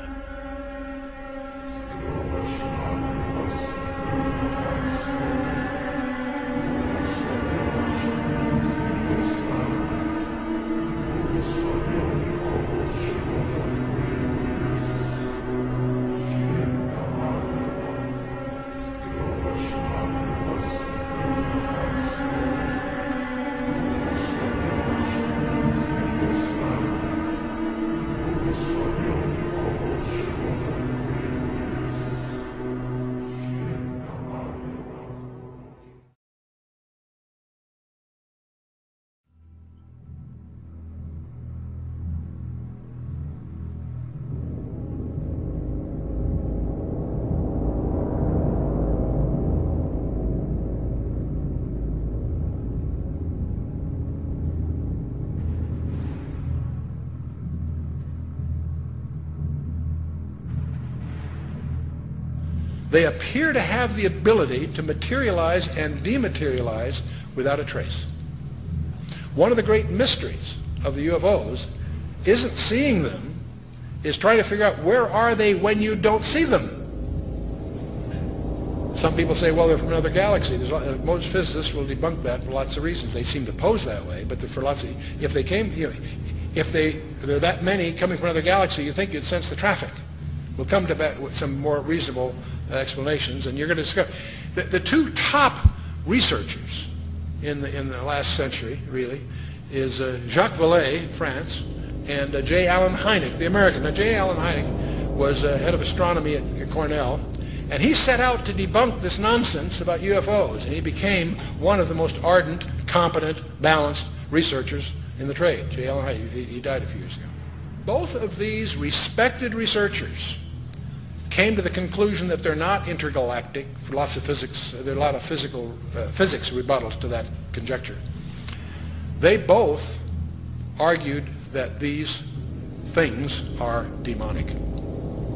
They appear to have the ability to materialize and dematerialize without a trace. One of the great mysteries of the UFOs isn't seeing them, is trying to figure out where are they when you don't see them. Some people say, well, they're from another galaxy. Most physicists will debunk that for lots of reasons. They seem to pose that way, but for lots of, if they came, if there are that many coming from another galaxy, you think you'd sense the traffic. We'll come to that with some more reasonable explanations, and you're going to discover the two top researchers in the last century, really, is Jacques Vallée, France, and J. Allen Hynek, the American. Now, J. Allen Hynek was head of astronomy at Cornell, and he set out to debunk this nonsense about UFOs, and he became one of the most ardent, competent, balanced researchers in the trade. J. Allen Hynek, he died a few years ago. Both of these respected researchers came to the conclusion that they're not intergalactic. For lots of physics, there are a lot of physics rebuttals to that conjecture. They both argued that these things are demonic.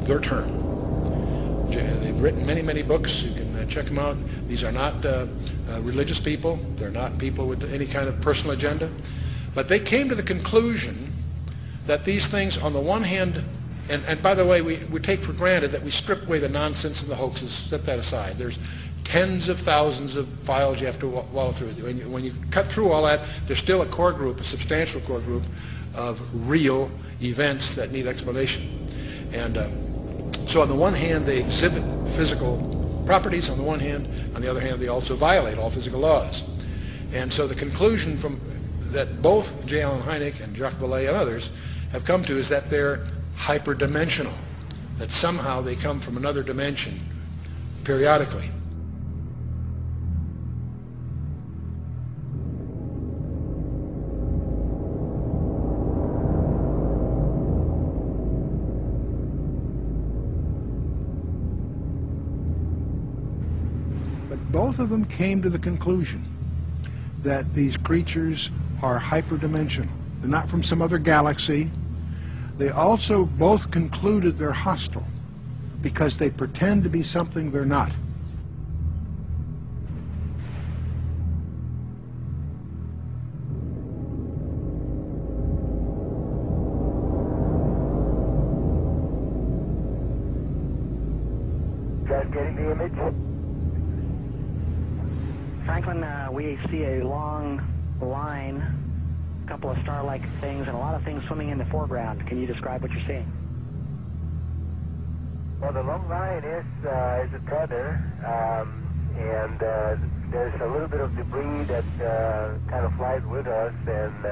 Their term. They've written many, many books. You can check them out. These are not religious people. They're not people with any kind of personal agenda. But they came to the conclusion that these things, on the one hand, and by the way, we take for granted that we strip away the nonsense and the hoaxes, set that aside. There's tens of thousands of files you have to wallow through. When you cut through all that, there's still a core group, a substantial core group of real events that need explanation. And so on the one hand, they exhibit physical properties on the one hand. On the other hand, they also violate all physical laws. And so the conclusion that both J. Allen Hynek and Jacques Vallée and others have come to is that they're hyperdimensional, that somehow they come from another dimension periodically. But both of them came to the conclusion that these creatures are hyperdimensional. They're not from some other galaxy. They also both concluded they're hostile because they pretend to be something they're not. Just getting the image. Franklin, we see a long line, a couple of star-like things, and a lot of things swimming in the foreground. Can you describe what you're seeing? Well, the long line is a tether, and there's a little bit of debris that kind of flies with us, and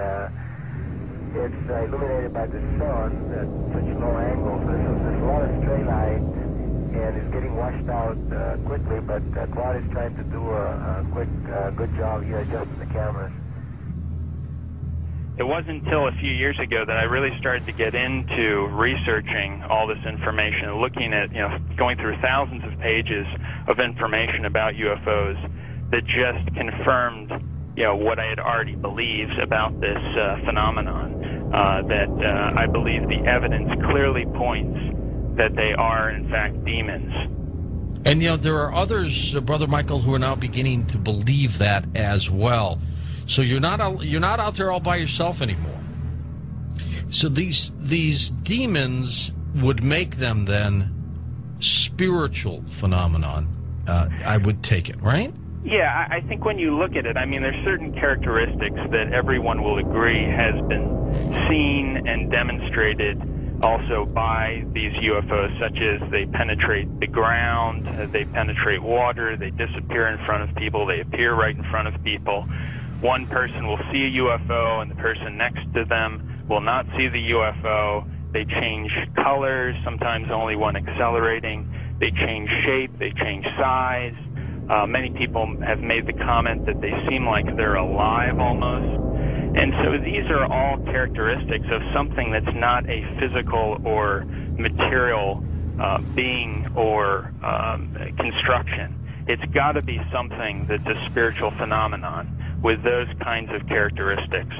it's illuminated by the sun at such low angles. So there's a lot of stray light, and it's getting washed out quickly, but Claude is trying to do a quick, good job here adjusting the cameras. It wasn't until a few years ago that I really started to get into researching all this information, looking at, going through thousands of pages of information about UFOs that just confirmed, what I had already believed about this phenomenon. That I believe the evidence clearly points that they are, in fact, demons. And, there are others, Brother Michael, who are now beginning to believe that as well. So you're not out there all by yourself anymore. So these demons would make them then spiritual phenomenon. I would take it, right? Yeah, I think when you look at it, there's certain characteristics that everyone will agree has been seen and demonstrated also by these UFOs, such as they penetrate the ground, they penetrate water, they disappear in front of people, they appear right in front of people. One person will see a UFO and the person next to them will not see the UFO. They change colors, sometimes only one accelerating. They change shape, they change size. Many people have made the comment that they seem like they're alive almost. And so these are all characteristics of something that's not a physical or material being or construction. It's got to be something that's a spiritual phenomenon with those kinds of characteristics.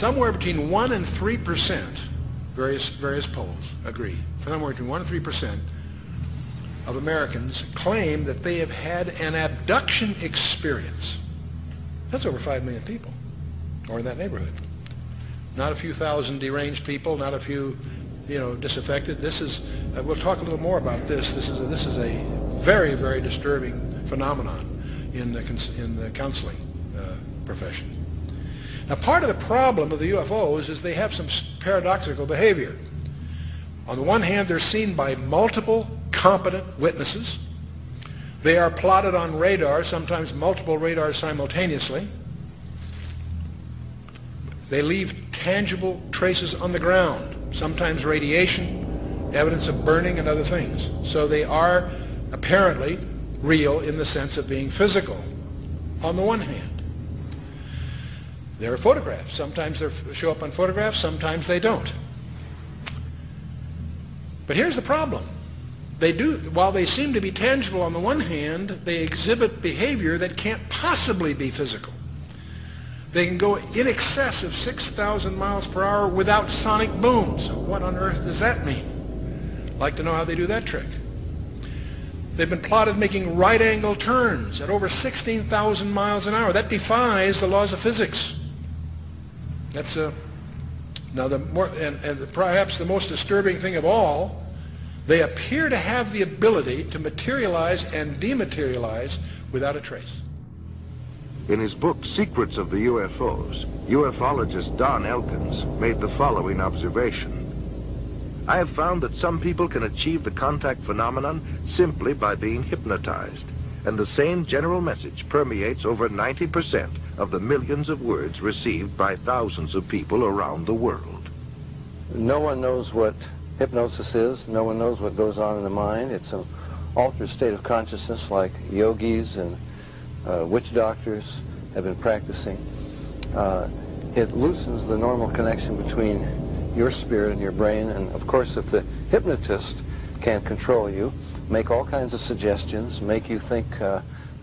somewhere between 1 and 3%, various polls agree, somewhere between 1 and 3% of Americans claim that they have had an abduction experience. That's over 5 million people, or in that neighborhood. Not a few thousand deranged people, not a few, disaffected. This is, we'll talk a little more about this. This is a very, very disturbing phenomenon in the counseling profession. Now, part of the problem of the UFOs is they have some paradoxical behavior. On the one hand, they're seen by multiple competent witnesses. They are plotted on radar, sometimes multiple radars simultaneously. They leave tangible traces on the ground, sometimes radiation, evidence of burning, and other things. So they are apparently real in the sense of being physical, on the one hand. There are photographs. Sometimes they show up on photographs, sometimes they don't. But here's the problem. While they seem to be tangible on the one hand, they exhibit behavior that can't possibly be physical. They can go in excess of 6,000 miles per hour without sonic booms. What on earth does that mean? I'd like to know how they do that trick. They've been plotted making right-angle turns at over 16,000 miles an hour. That defies the laws of physics. That's now perhaps the most disturbing thing of all. They appear to have the ability to materialize and dematerialize without a trace. In his book, Secrets of the UFOs, ufologist Don Elkins made the following observation. I have found that some people can achieve the contact phenomenon simply by being hypnotized, and the same general message permeates over 90% of the millions of words received by thousands of people around the world. No one knows what hypnosis is. No one knows what goes on in the mind. It's an altered state of consciousness like yogis and witch doctors have been practicing. It loosens the normal connection between your spirit and your brain, and of course if the hypnotist can control you, make all kinds of suggestions, make you think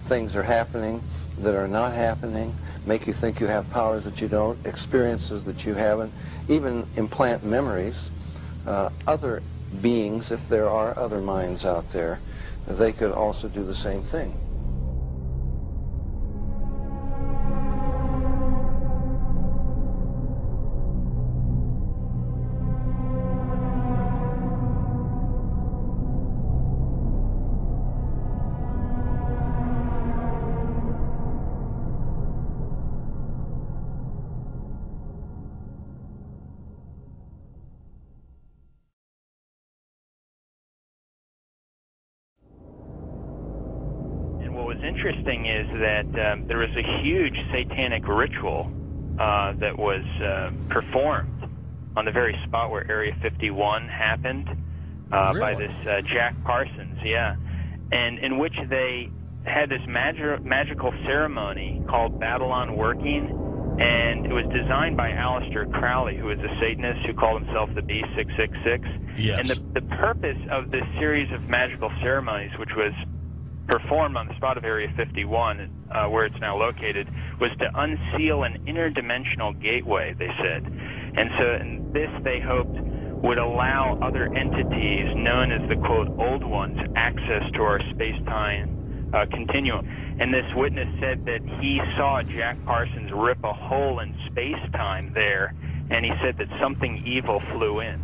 things are happening that are not happening, make you think you have powers that you don't, experiences that you haven't, even implant memories. Other beings, if there are other minds out there, they could also do the same thing. Interesting is that there was a huge satanic ritual that was performed on the very spot where Area 51 happened by this Jack Parsons, and in which they had this magical ceremony called Babylon Working, and it was designed by Aleister Crowley, who was a Satanist who called himself the B666. Yes. And the purpose of this series of magical ceremonies, which was performed on the spot of Area 51, where it's now located, was to unseal an interdimensional gateway, they said. And so this, they hoped, would allow other entities known as the, quote, old ones, access to our space-time continuum. And this witness said that he saw Jack Parsons rip a hole in space-time there, and he said that something evil flew in.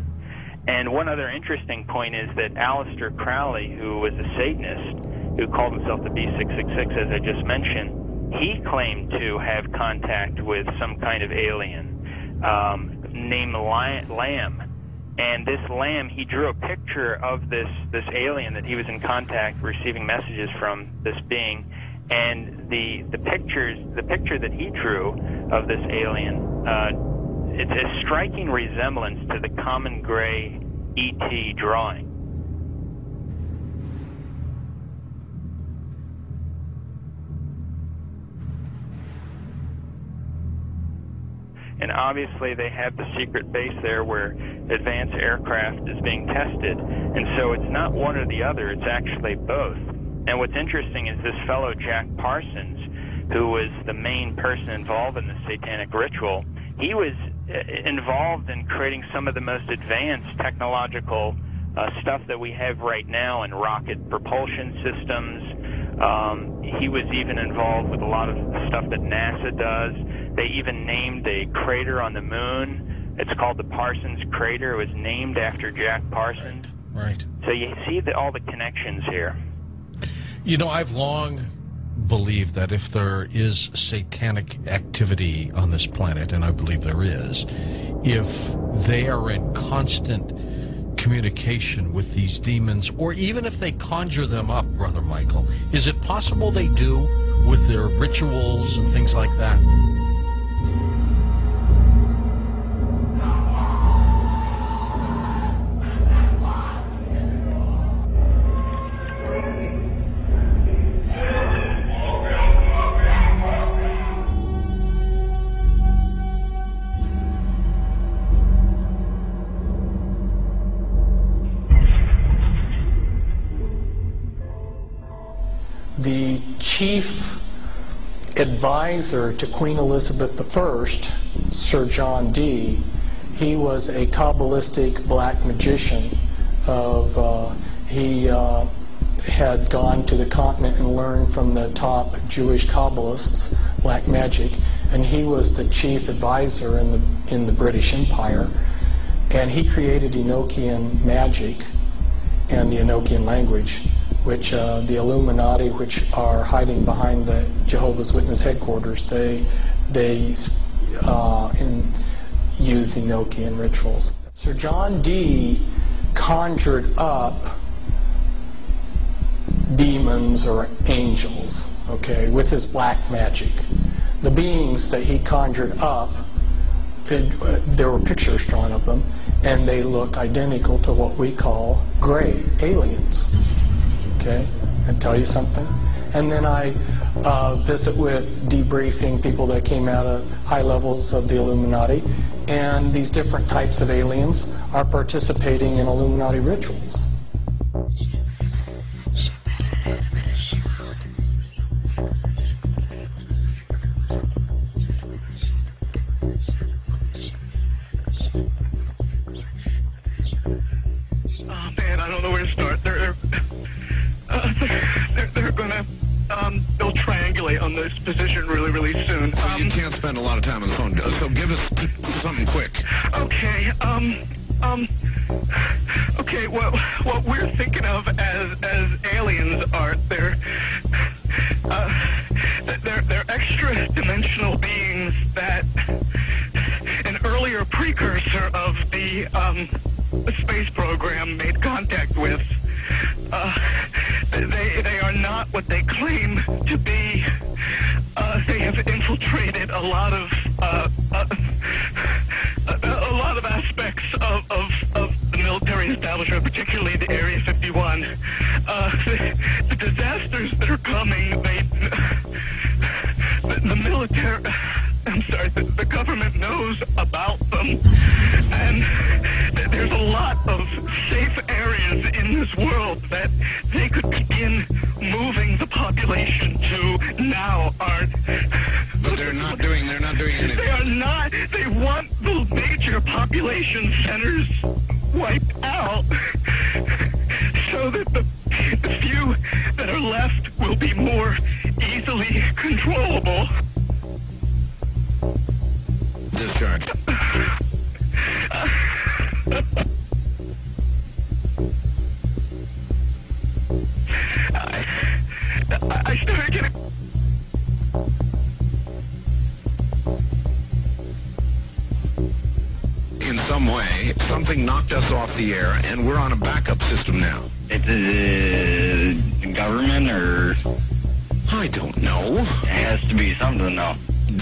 And one other interesting point is that Aleister Crowley, who was a Satanist, who called himself the B666, as I just mentioned, he claimed to have contact with some kind of alien named Lamb. And this Lamb, he drew a picture of this alien that he was in contact, receiving messages from this being. And the picture that he drew of this alien, it's a striking resemblance to the common gray ET drawing. And obviously they have the secret base there where advanced aircraft is being tested. And so it's not one or the other, it's actually both. And what's interesting is this fellow Jack Parsons, who was the main person involved in the satanic ritual, he was involved in creating some of the most advanced technological stuff that we have right now in rocket propulsion systems. He was even involved with a lot of stuff that NASA does. They even named a crater on the moon. It's called the Parsons Crater. It was named after Jack Parsons. Right. So you see all the connections here. You know, I've long believed that if there is satanic activity on this planet, and I believe there is, if they are in constant communication with these demons, or even if they conjure them up, Brother Michael, is it possible they do with their rituals and things like that? The chief advisor to Queen Elizabeth I, Sir John Dee, he was a Kabbalistic black magician. He had gone to the continent and learned from the top Jewish Kabbalists black magic, and he was the chief advisor in the British Empire. And he created Enochian magic and the Enochian language, which the Illuminati, which are hiding behind the Jehovah's Witness headquarters, they use Enochian rituals. Sir John Dee conjured up demons or angels, okay, with his black magic. The beings that he conjured up, there were pictures drawn of them, and they look identical to what we call gray aliens. Okay, and tell you something. And then I visit with debriefing people that came out of high levels of the Illuminati, and these different types of aliens are participating in Illuminati rituals. Oh man, I don't know where to start. They're gonna they'll triangulate on this position really soon. You can't spend a lot of time on the phone, so give us something quick. Okay, okay, what we're thinking of as aliens are they're extra dimensional beings that an earlier precursor of the space program made contact with. They are not what they claim to be. They have infiltrated a lot of aspects of the military establishment, particularly the Area 51. The disasters that are coming, the military, the government knows about them, and there's a lot of safe areas in this world that they could begin moving the population to now aren't. But they're not doing anything. They are not. They want the major population centers wiped out so that the few that are left will be more easily controllable. Discharge. I started getting... In some way, something knocked us off the air, and we're on a backup system now. It's the government, or... I don't know. It has to be something, though.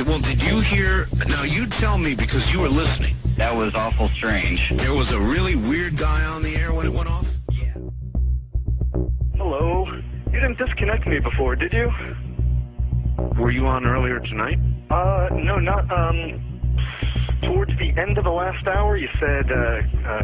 Well, did you hear... Now, you tell me, because you were listening. That was awful strange. There was a really weird guy on the air when it went off? Yeah. Hello? You didn't disconnect me before, did you? Were you on earlier tonight? No, not, towards the end of the last hour, you said,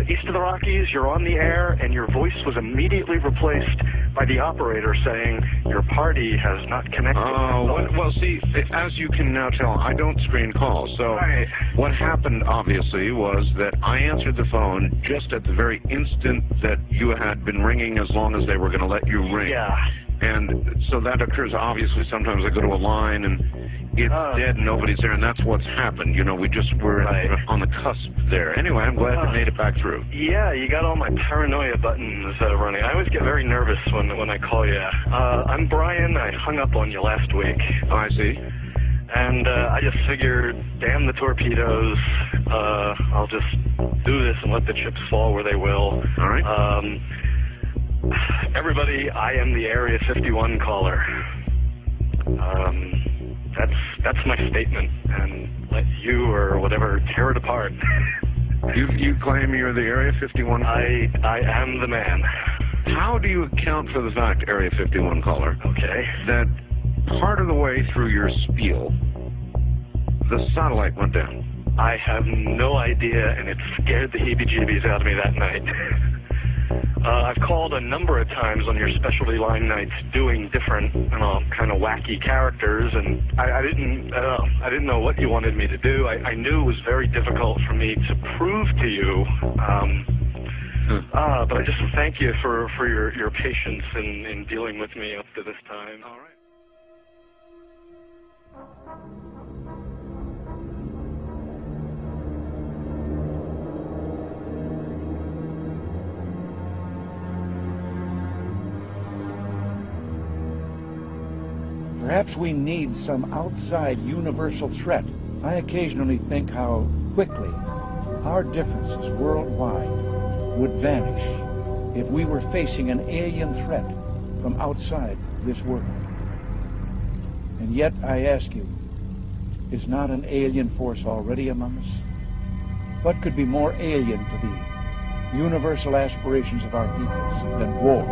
east of the Rockies, you're on the air, and your voice was immediately replaced by the operator saying your party has not connected. Oh, well, see, as you can now tell, I don't screen calls. So Right. what happened, obviously, was that I answered the phone just at the very instant that you had been ringing, as long as they were going to let you ring. Yeah. And so that occurs, obviously. Sometimes I go to a line and it's dead and nobody's there, and that's what's happened. You know, we just were on the cusp there. Anyway, I'm glad it made it back through. Yeah, you got all my paranoia buttons running. I always get very nervous when I call you. I'm Brian. I hung up on you last week. Oh, I see. And I just figured, damn the torpedoes. I'll just do this and let the chips fall where they will. All right. Everybody, I am the Area 51 caller. That's my statement, and let you or whatever tear it apart. You claim you're the Area 51 caller? I am the man. How do you account for the fact, Area 51 caller, that part of the way through your spiel, the satellite went down? I have no idea, and it scared the heebie-jeebies out of me that night. I've called a number of times on your specialty line nights doing different, kind of wacky characters, and I didn't know what you wanted me to do. I knew it was very difficult for me to prove to you, but I just thank you for your patience in dealing with me up to this time. All right. Perhaps we need some outside universal threat. I occasionally think how quickly our differences worldwide would vanish if we were facing an alien threat from outside this world. And yet, I ask you, is not an alien force already among us? What could be more alien to the universal aspirations of our peoples than war?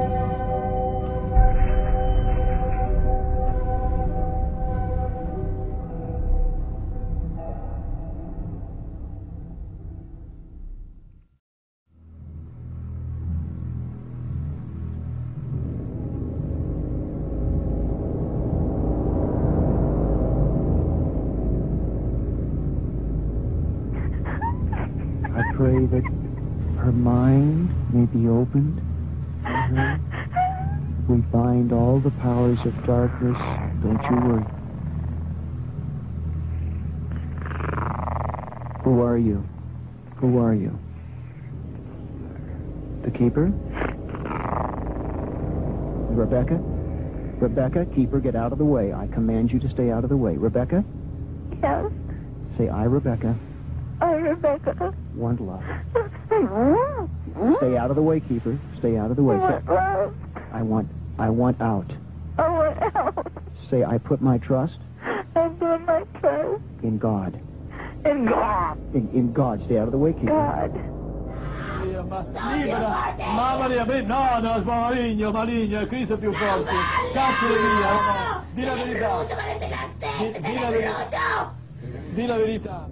I pray that her mind may be opened to her. We bind all the powers of darkness. Don't you worry. Who are you? Who are you? The Keeper? Rebecca? Rebecca, Keeper, get out of the way. I command you to stay out of the way. Rebecca? Yes. Say, I, Rebecca, I, Rebecca. want love. Stay out of the way, Keeper. Stay out of the way. Love. I want out. I want out. Say, I put my trust I put my trust in God. in God. In God. Stay out of the way, Keeper. God. Mamma mia, no, no, maligno, maligno, Cristo è più forte. Cacciale via, di la verità. Di la verità.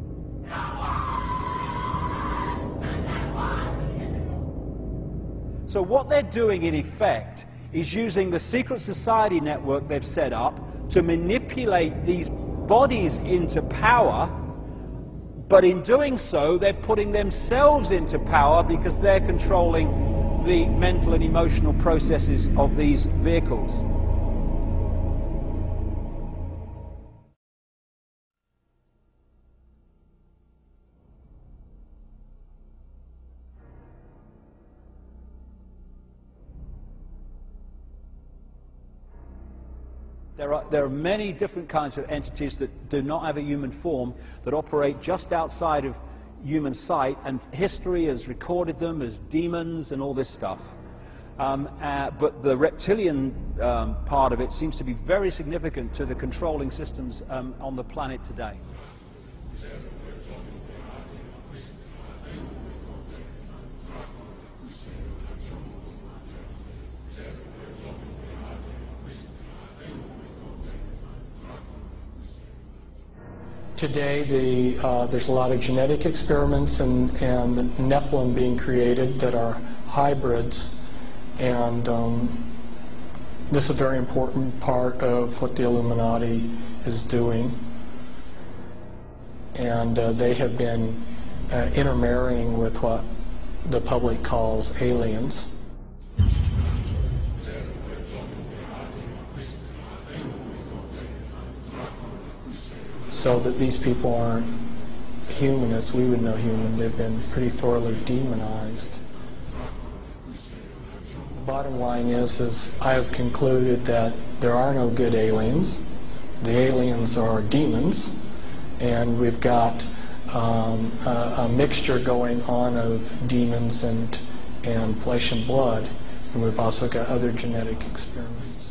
So what they're doing, in effect, is using the secret society network they've set up to manipulate these bodies into power, but in doing so, they're putting themselves into power because they're controlling the mental and emotional processes of these vehicles. There are many different kinds of entities that do not have a human form, that operate just outside of human sight, and history has recorded them as demons and all this stuff. But the reptilian part of it seems to be very significant to the controlling systems on the planet today. Today, there's a lot of genetic experiments and Nephilim being created that are hybrids, and This is a very important part of what the Illuminati is doing. And they have been intermarrying with what the public calls aliens. So that these people aren't human as we would know human. They've been pretty thoroughly demonized. The bottom line is I have concluded that there are no good aliens. The aliens are demons, and we've got a mixture going on of demons and flesh and blood, and we've also got other genetic experiments.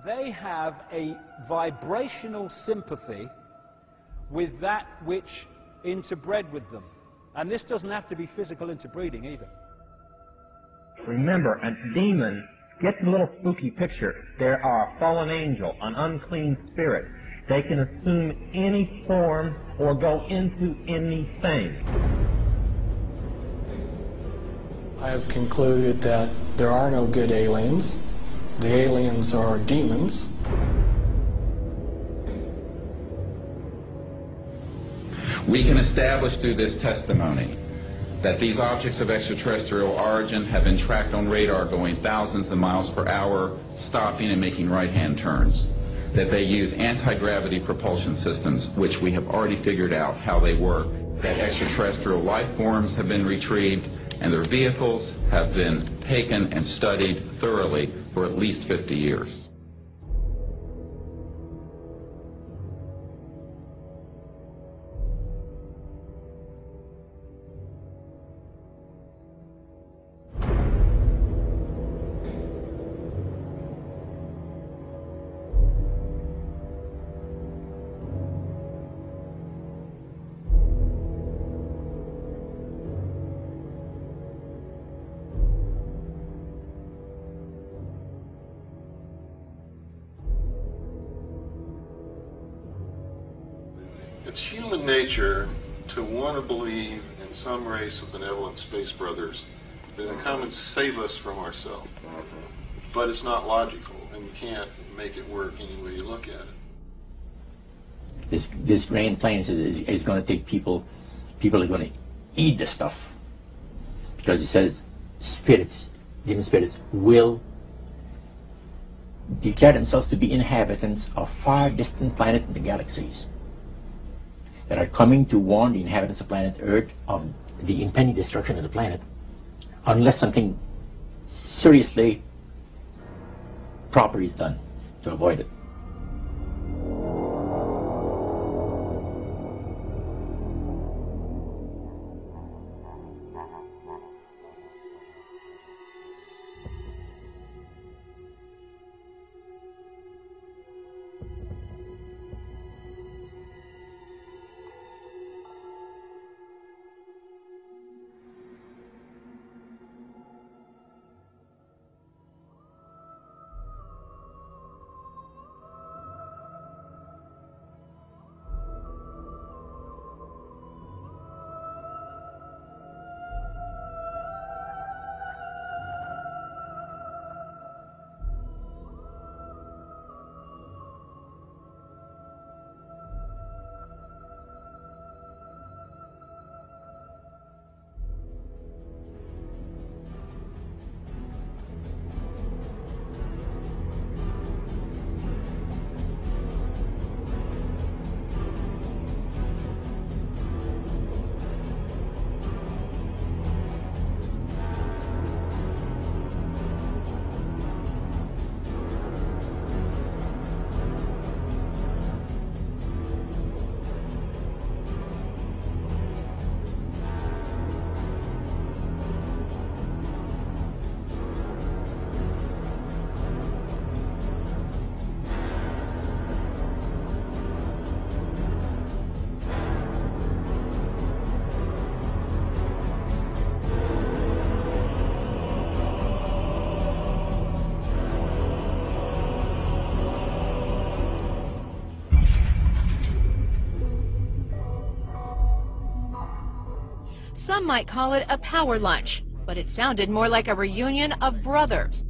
They have a vibrational sympathy with that which interbred with them. And this doesn't have to be physical interbreeding either. Remember, a demon gets a little spooky picture. There are a fallen angel, an unclean spirit. They can assume any form or go into anything. I have concluded that there are no good aliens. The aliens are demons. We can establish through this testimony that these objects of extraterrestrial origin have been tracked on radar going thousands of miles per hour, stopping and making right-hand turns. That they use anti-gravity propulsion systems, which we have already figured out how they work. That extraterrestrial life forms have been retrieved, and their vehicles have been taken and studied thoroughly for at least 50 years. It's human nature to want to believe in some race of benevolent space brothers that will come and save us from ourselves. But it's not logical, and you can't make it work any way you look at it. This grand plan is going to take people are going to eat the stuff. Because it says spirits, demon spirits, will declare themselves to be inhabitants of far distant planets in the galaxies that are coming to warn the inhabitants of planet Earth of the impending destruction of the planet unless something seriously proper is done to avoid it. Some might call it a power lunch, but it sounded more like a reunion of brothers.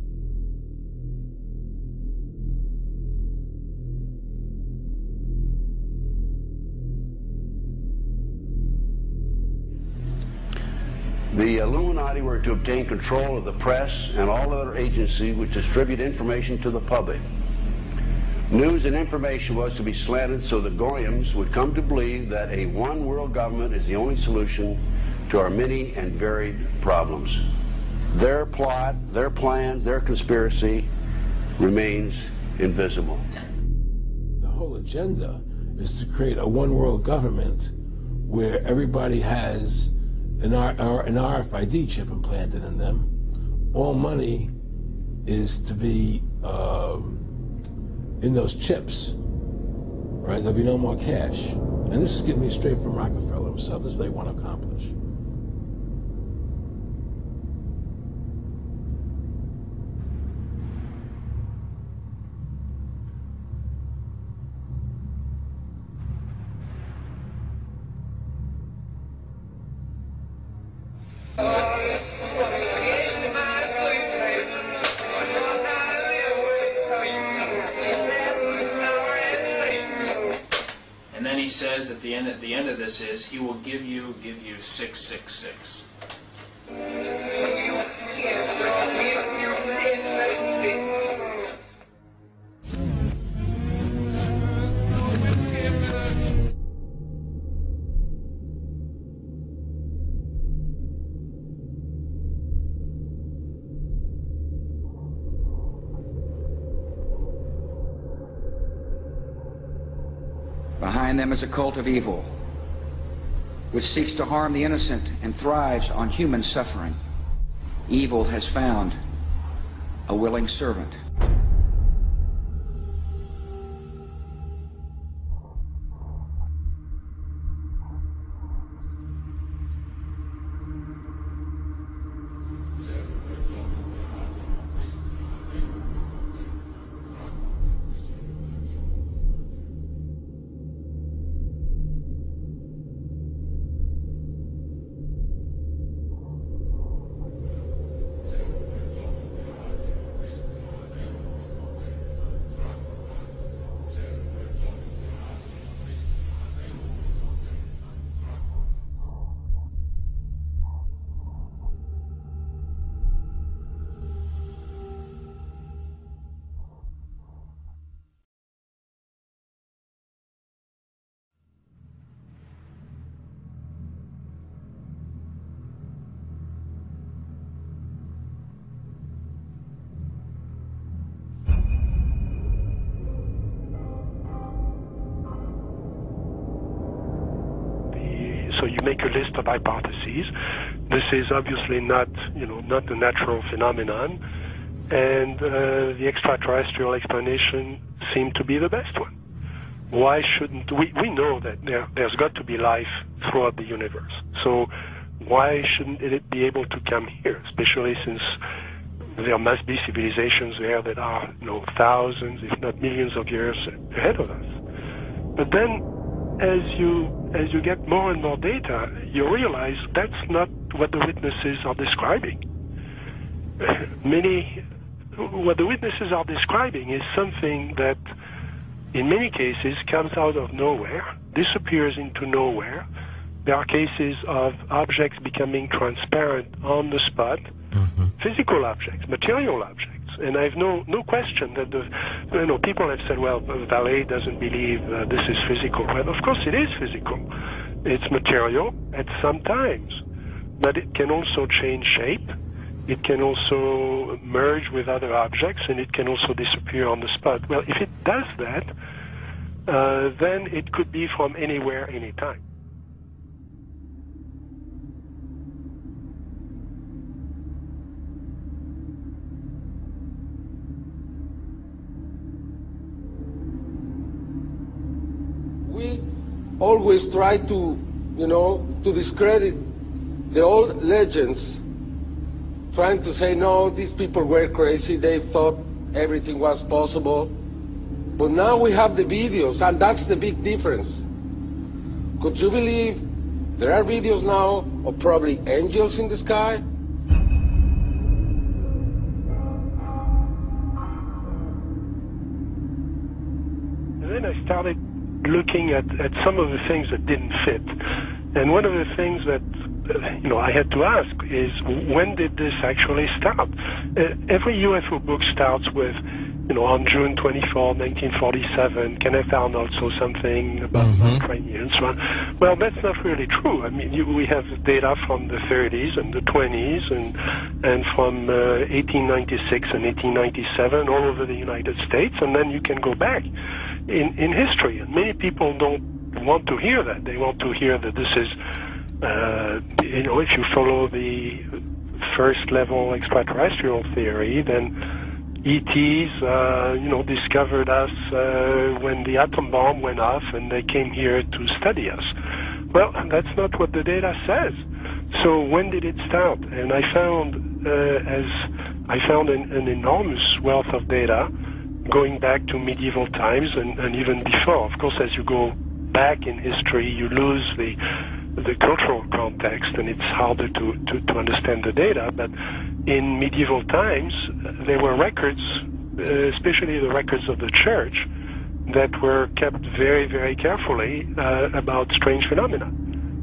The Illuminati were to obtain control of the press and all other agencies which distribute information to the public. News and information was to be slanted so the Goyams would come to believe that a one world government is the only solution to our many and varied problems. Their plot, their plans, their conspiracy remains invisible. The whole agenda is to create a one world government where everybody has an RFID chip implanted in them. All money is to be in those chips, right? There'll be no more cash. And this is getting me straight from Rockefeller himself. This is what they want to accomplish. And then he says at the end of this is he will give you 666. Behind them is a cult of evil, which seeks to harm the innocent and thrives on human suffering. Evil has found a willing servant. So you make a list of hypotheses. This is obviously not a natural phenomenon, and the extraterrestrial explanation seemed to be the best one. Why shouldn't we know that there's got to be life throughout the universe? So why shouldn't it be able to come here, especially since there must be civilizations there that are thousands, if not millions of years ahead of us? But then, as you get more and more data, you realize that's not what the witnesses are describing. What the witnesses are describing is something that, in many cases, comes out of nowhere, disappears into nowhere. There are cases of objects becoming transparent on the spot, physical objects, material objects. And I have no question that people have said, well, Vallée doesn't believe this is physical. Well, of course it is physical. It's material at some times, but it can also change shape. It can also merge with other objects, and it can also disappear on the spot. Well, if it does that, then it could be from anywhere, anytime. We always try to, to discredit the old legends, trying to say, no, these people were crazy, they thought everything was possible. But now we have the videos, and that's the big difference. Could you believe There are videos now of probably angels in the sky. And then I started looking at some of the things that didn't fit. And one of the things that I had to ask is, when did this actually start? Every UFO book starts with, on June 24, 1947, Kenneth Arnold saw something about cranium and so on. Well, that's not really true. I mean, we have data from the 30s and the 20s and from 1896 and 1897 all over the United States, and then you can go back in history. And many people don't want to hear that. They want to hear that this is, if you follow the first level extraterrestrial theory, then ETs, discovered us when the atom bomb went off and they came here to study us. Well, that's not what the data says. So when did it start? And I found, an enormous wealth of data going back to medieval times and even before. Of course, as you go back in history, you lose the cultural context, and it's harder to understand the data. But in medieval times, there were records, especially the records of the church, that were kept very, very carefully about strange phenomena.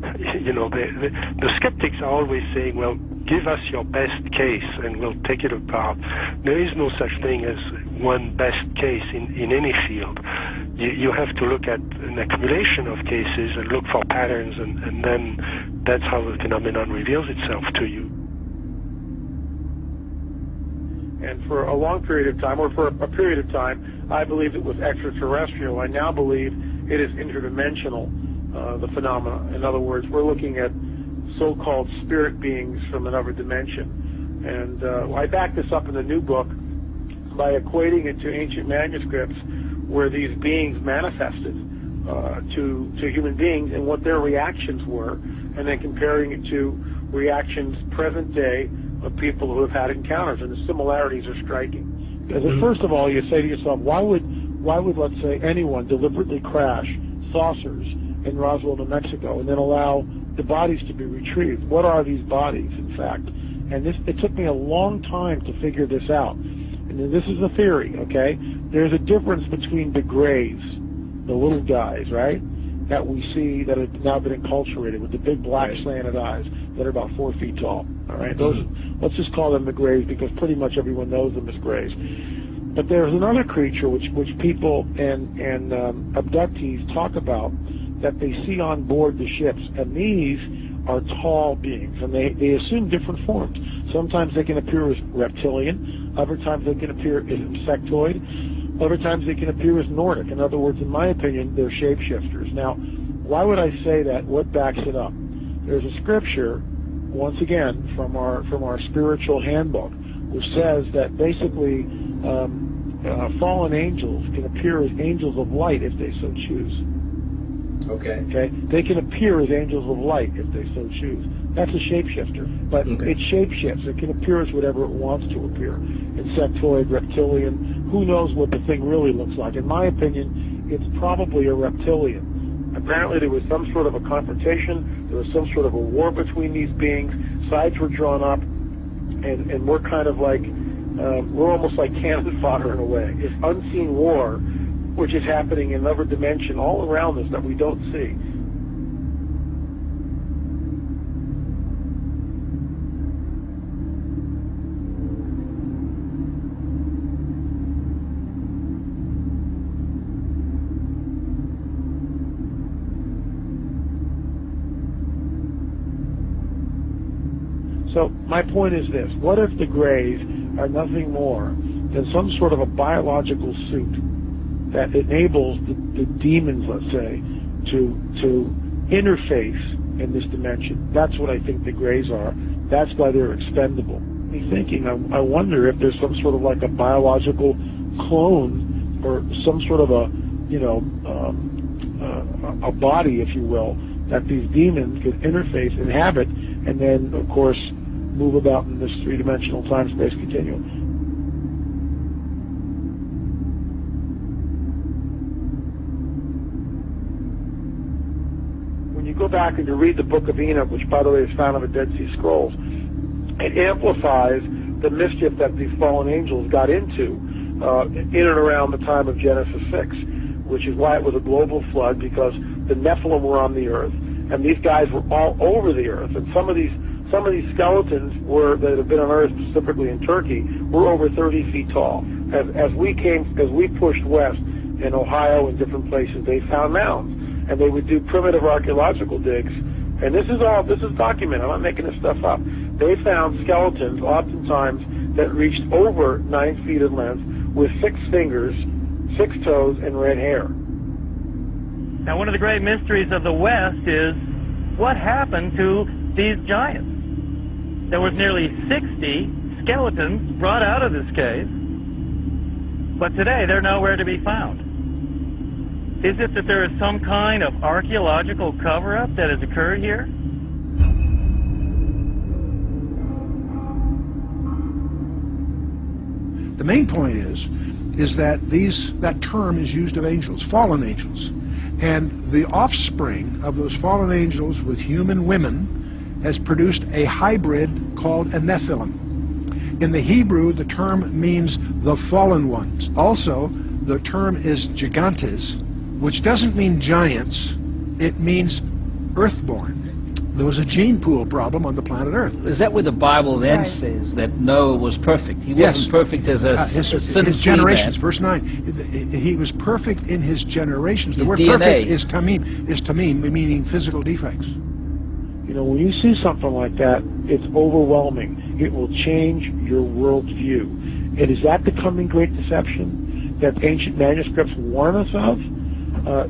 The skeptics are always saying, well, give us your best case and we'll take it apart. There is no such thing as one best case in any field. You have to look at an accumulation of cases and look for patterns, and then that's how the phenomenon reveals itself to you. And for a long period of time, or for a period of time, I believed it was extraterrestrial. I now believe it is interdimensional, the phenomena. In other words, we're looking at so-called spirit beings from another dimension. And I back this up in the new book by equating it to ancient manuscripts where these beings manifested to human beings and what their reactions were, and then comparing it to reactions present day of people who have had encounters, and the similarities are striking. Because first of all, you say to yourself, why would let's say anyone deliberately crash saucers in Roswell, New Mexico, and then allow the bodies to be retrieved? What are these bodies, in fact? And it took me a long time to figure this out. And this is a theory, okay? There's a difference between the grays, the little guys, right, that we see that have now been enculturated with the big black slanted eyes that are about 4 feet tall, all right? Those, let's just call them the grays because pretty much everyone knows them as grays. But there's another creature which people and abductees talk about that they see on board the ships, and these are tall beings, and they assume different forms. Sometimes they can appear as reptilian, other times they can appear as insectoid, other times they can appear as Nordic. In other words, in my opinion, they're shapeshifters. Now, why would I say that? What backs it up? There's a scripture, once again, from our spiritual handbook, which says that basically fallen angels can appear as angels of light if they so choose. Okay. They can appear as angels of light if they so choose. That's a shapeshifter, but it shapeshifts. It can appear as whatever it wants to appear. Insectoid, reptilian, who knows what the thing really looks like. In my opinion, it's probably a reptilian. Apparently there was some sort of a confrontation, there was some sort of a war between these beings, sides were drawn up, and we're kind of like, we're almost like cannon fodder in a way. This unseen war, which is happening in another dimension all around us that we don't see. So my point is this: what if the Greys are nothing more than some sort of a biological suit that enables the demons, let's say, to interface in this dimension? That's what I think the Greys are. That's why they're expendable. Me thinking, I wonder if there's some sort of like a biological clone or some sort of a body, if you will, that these demons could interface, inhabit, and then, of course, move about in this three-dimensional time-space continuum. When you go back and you read the Book of Enoch, which, by the way, is found in the Dead Sea Scrolls, it amplifies the mischief that these fallen angels got into in and around the time of Genesis 6, which is why it was a global flood, because the Nephilim were on the earth, and these guys were all over the earth. And some of these skeletons that have been unearthed, specifically in Turkey, were over 30 feet tall. As we pushed west in Ohio and different places, they found mounds, and they would do primitive archaeological digs. And this is documented. I'm not making this stuff up. They found skeletons, oftentimes, that reached over 9 feet in length, with 6 fingers, 6 toes, and red hair. Now, one of the great mysteries of the West is what happened to these giants. There was nearly 60 skeletons brought out of this cave, but today they're nowhere to be found. Is it that there is some kind of archaeological cover-up that has occurred here? The main point is that that term is used of angels, fallen angels. And the offspring of those fallen angels with human women has produced a hybrid called a Nephilim. In the Hebrew, the term means the fallen ones. Also, the term is gigantes, which doesn't mean giants, it means earthborn. There was a gene pool problem on the planet Earth. Is that where the Bible then says that Noah was perfect? He wasn't perfect as his generations, verse 9. He was perfect in his generations. The word perfect is tamim, meaning physical defects. You know, when you see something like that, it's overwhelming. It will change your worldview. And is that the coming great deception that ancient manuscripts warn us of?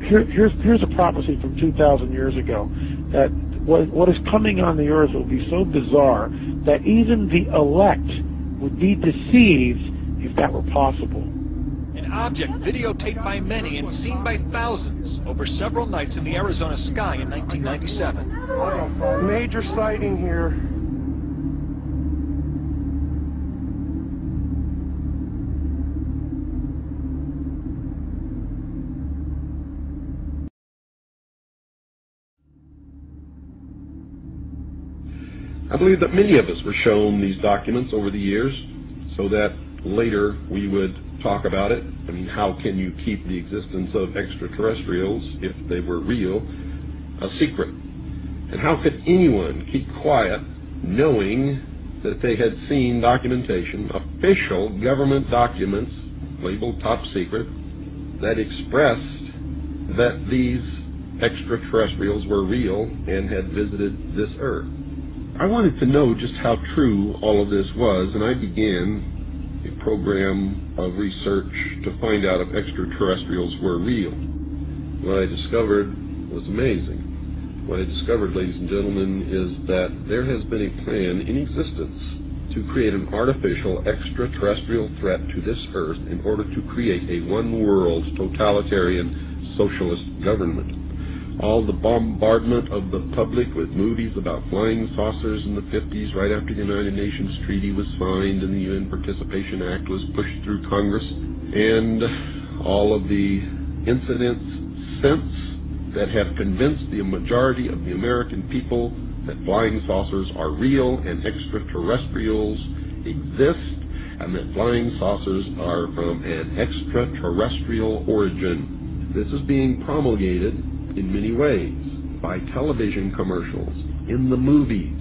Here's a prophecy from 2,000 years ago, that what is coming on the earth will be so bizarre that even the elect would be deceived if that were possible. An object videotaped by many and seen by thousands over several nights in the Arizona sky in 1997. Major sighting here. I believe that many of us were shown these documents over the years so that later we would talk about it. I mean, how can you keep the existence of extraterrestrials, if they were real, a secret? And how could anyone keep quiet knowing that they had seen documentation, official government documents labeled top secret, that expressed that these extraterrestrials were real and had visited this earth? I wanted to know just how true all of this was, and I began a program of research to find out if extraterrestrials were real. What I discovered was amazing. What I discovered, ladies and gentlemen, is that there has been a plan in existence to create an artificial extraterrestrial threat to this earth in order to create a one-world totalitarian socialist government. All the bombardment of the public with movies about flying saucers in the 50s, right after the United Nations Treaty was signed and the UN Participation Act was pushed through Congress, and all of the incidents since that have convinced the majority of the American people that flying saucers are real and extraterrestrials exist, and that flying saucers are from an extraterrestrial origin. This is being promulgated in many ways, by television commercials, in the movies,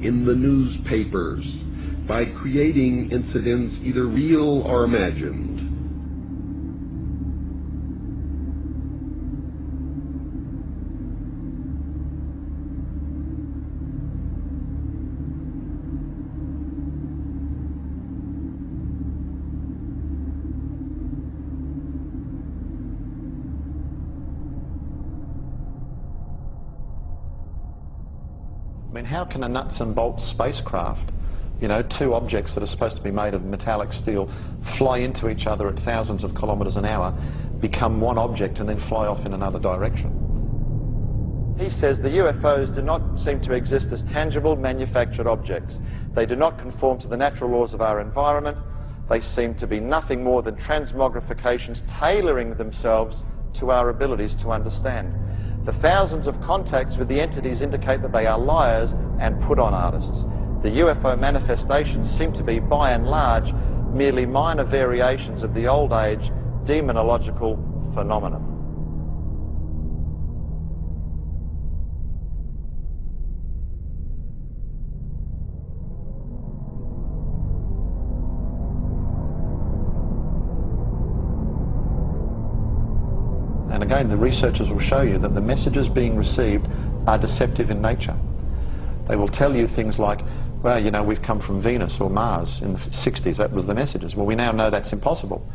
in the newspapers, by creating incidents either real or imagined. I mean, how can a nuts and bolts spacecraft, you know, two objects that are supposed to be made of metallic steel, fly into each other at thousands of kilometers an hour, become one object and then fly off in another direction? He says the UFOs do not seem to exist as tangible, manufactured objects. They do not conform to the natural laws of our environment. They seem to be nothing more than transmogrifications tailoring themselves to our abilities to understand. The thousands of contacts with the entities indicate that they are liars and put-on artists. The UFO manifestations seem to be, by and large, merely minor variations of the old-age demonological phenomenon. And again, the researchers will show you that the messages being received are deceptive in nature. They will tell you things like, well, you know, we've come from Venus or Mars. In the 60s, that was the messages. Well, we now know that's impossible.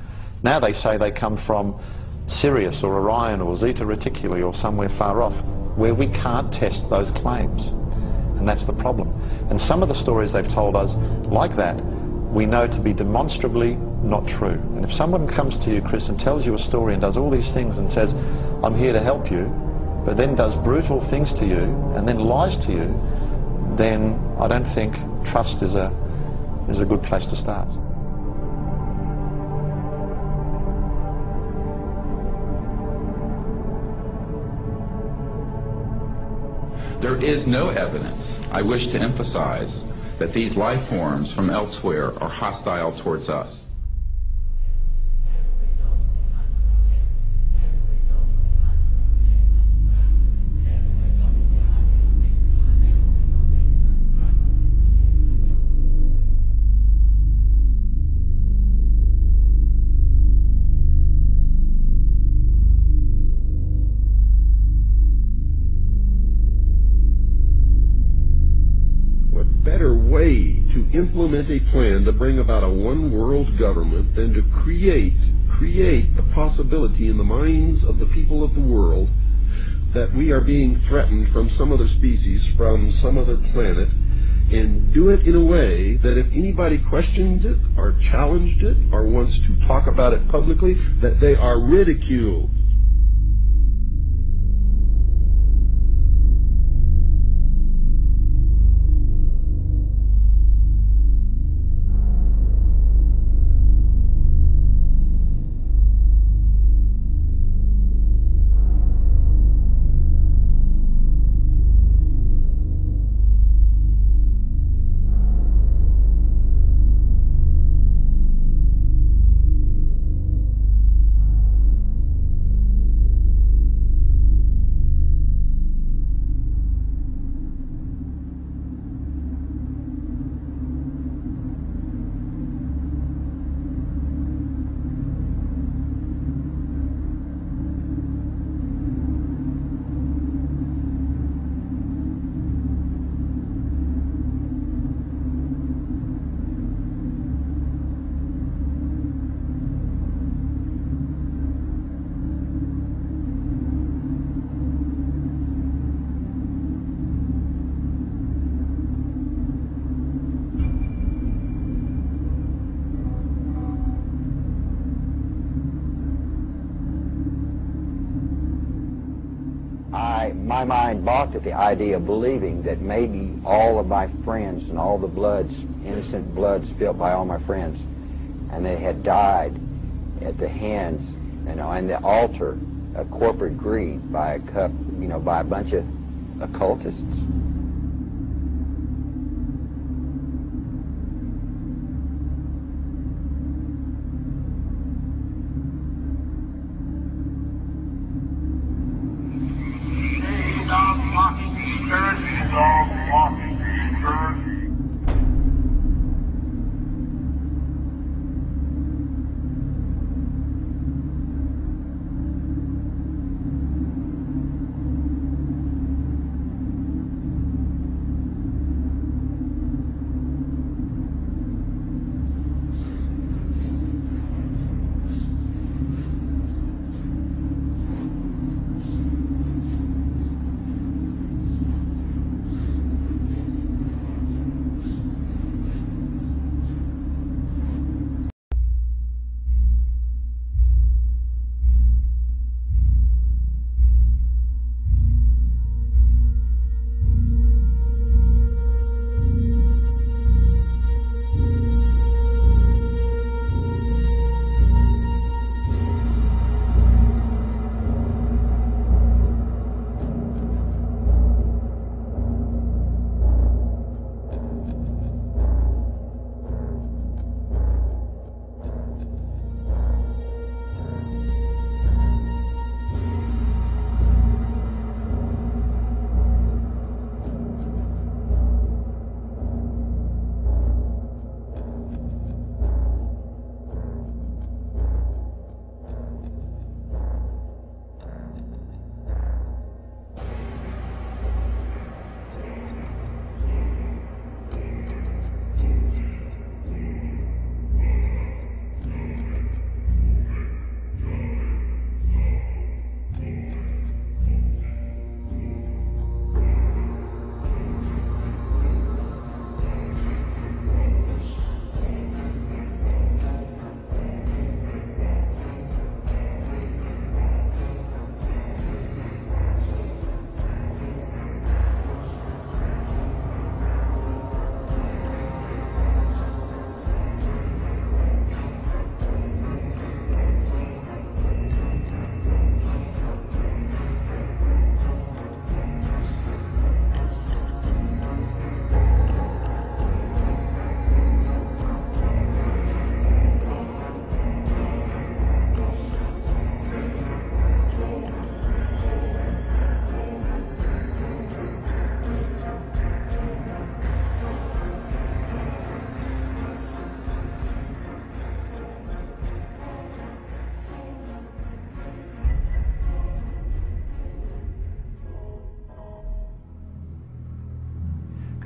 Now they say they come from Sirius or Orion or Zeta Reticuli or somewhere far off, where we can't test those claims. And that's the problem. And some of the stories they've told us, like that, we know to be demonstrably not true. And if someone comes to you, Chris, and tells you a story and does all these things and says, I'm here to help you, but then does brutal things to you and then lies to you, then I don't think trust is a good place to start. There is no evidence, I wish to emphasize, that these life forms from elsewhere are hostile towards us. Better way to implement a plan to bring about a one-world government than to create the possibility in the minds of the people of the world that we are being threatened from some other species, from some other planet, and do it in a way that if anybody questions it or challenged it or wants to talk about it publicly, that they are ridiculed. My mind balked at the idea of believing that maybe all of my friends and all the bloods, innocent blood spilt by all my friends, and they had died at the hands, and the altar of corporate greed by a bunch of occultists.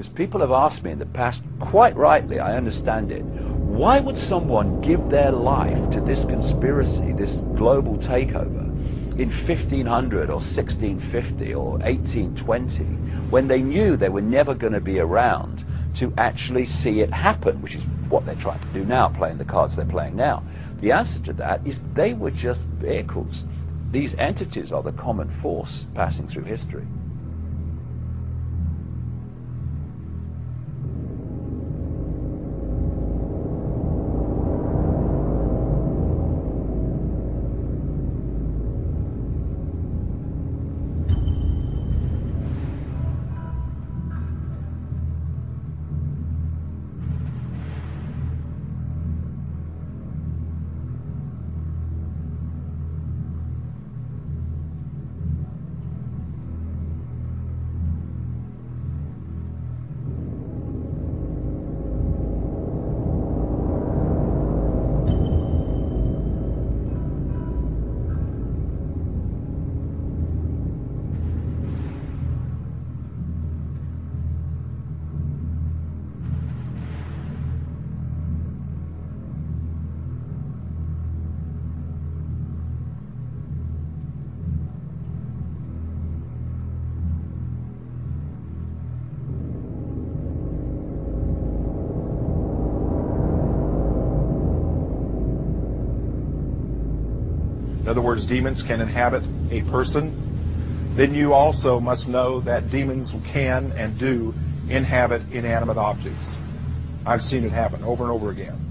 because people have asked me in the past, quite rightly, I understand it, why would someone give their life to this conspiracy, this global takeover, in 1500 or 1650 or 1820, when they knew they were never going to be around to actually see it happen, which is what they're trying to do now, playing the cards they're playing now? The answer to that is they were just vehicles. These entities are the common force passing through history. in other words, demons can inhabit a person, then you also must know that demons can and do inhabit inanimate objects. I've seen it happen over and over again.3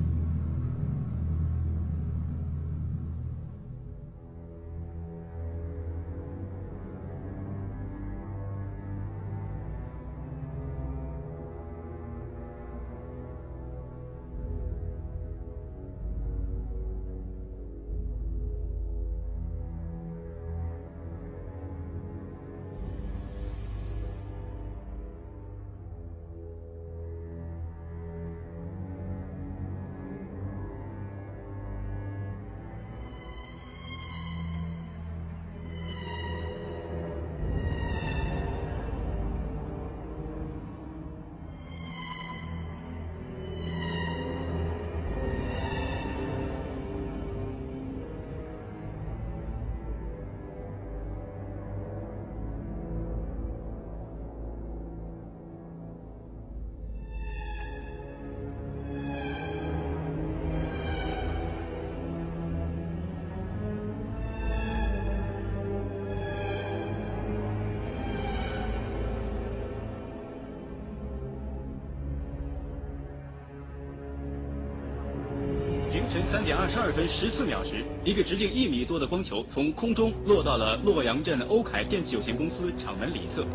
点22分14秒时，一个直径1米多的光球从空中落到了洛阳镇欧凯电器有限公司厂门里侧。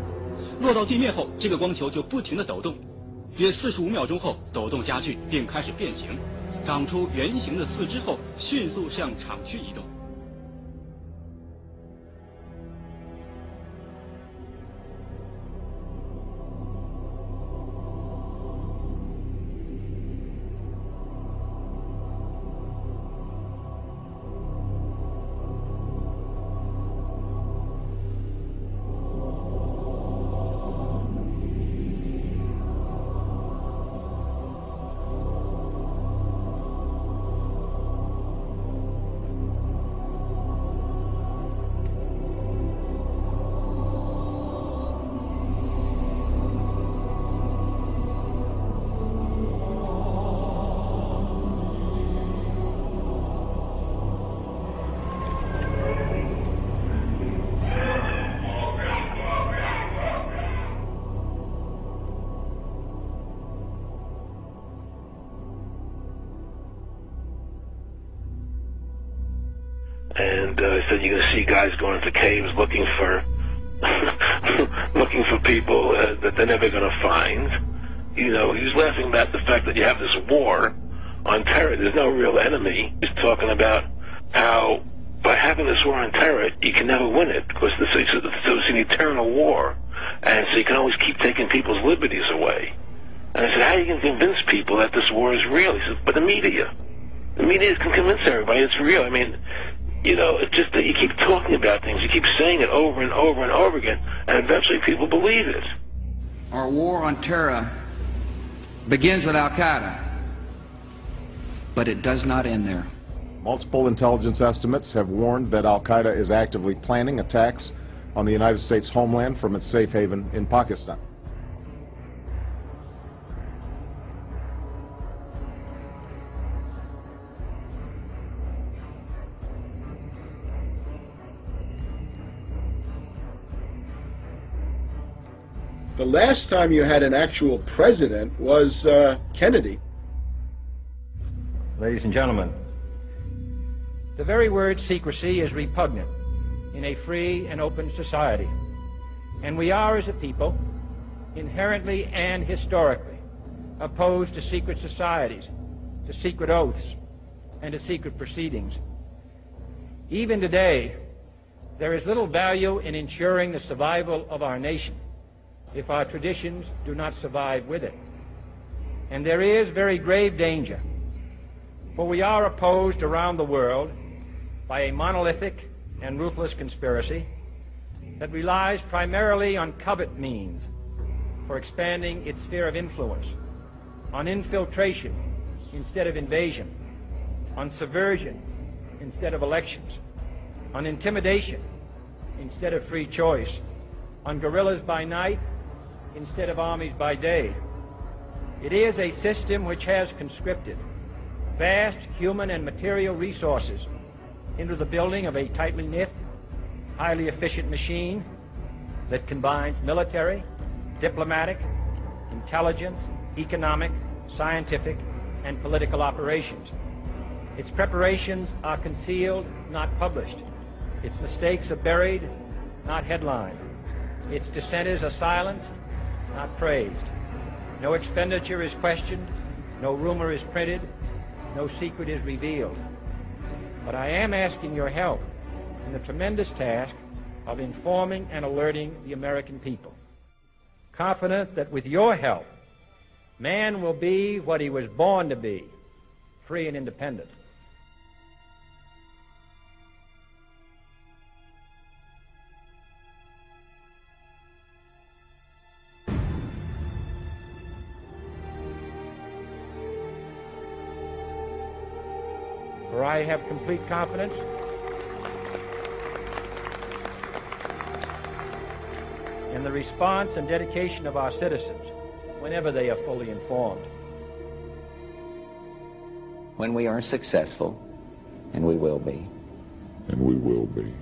落到地面后，这个光球就不停地抖动。约45秒钟后，抖动加剧，并开始变形，长出圆形的四肢后，迅速向厂区移动。Said you're going to see guys going into caves looking for looking for people that they're never going to find. You know, he's laughing about the fact that you have this war on terror. There's no real enemy. He's talking about how by having this war on terror, you can never win it because it's an eternal war, and so you can always keep taking people's liberties away. And I said, how are you going to convince people that this war is real? He said, but the media can convince everybody it's real. I mean, you know, it's just that you keep talking about things, you keep saying it over and over and over again, and eventually people believe it. Our war on terror begins with Al-Qaeda, but it does not end there. Multiple intelligence estimates have warned that Al-Qaeda is actively planning attacks on the United States homeland from its safe haven in Pakistan. The last time you had an actual president was Kennedy. Ladies and gentlemen, the very word secrecy is repugnant in a free and open society. And we are, as a people, inherently and historically opposed to secret societies, to secret oaths, and to secret proceedings. Even today, there is little value in ensuring the survival of our nation if our traditions do not survive with it. And there is very grave danger, for we are opposed around the world by a monolithic and ruthless conspiracy that relies primarily on covert means for expanding its sphere of influence, on infiltration instead of invasion, on subversion instead of elections, on intimidation instead of free choice, on guerrillas by night instead of armies by day. It is a system which has conscripted vast human and material resources into the building of a tightly knit, highly efficient machine that combines military, diplomatic, intelligence, economic, scientific, and political operations. Its preparations are concealed, not published. Its mistakes are buried, not headlined. Its dissenters are silenced, not praised. No expenditure is questioned, no rumor is printed, no secret is revealed. But I am asking your help in the tremendous task of informing and alerting the American people, confident that with your help, man will be what he was born to be, free and independent. For I have complete confidence in the response and dedication of our citizens whenever they are fully informed. When we are successful, and we will be. And we will be.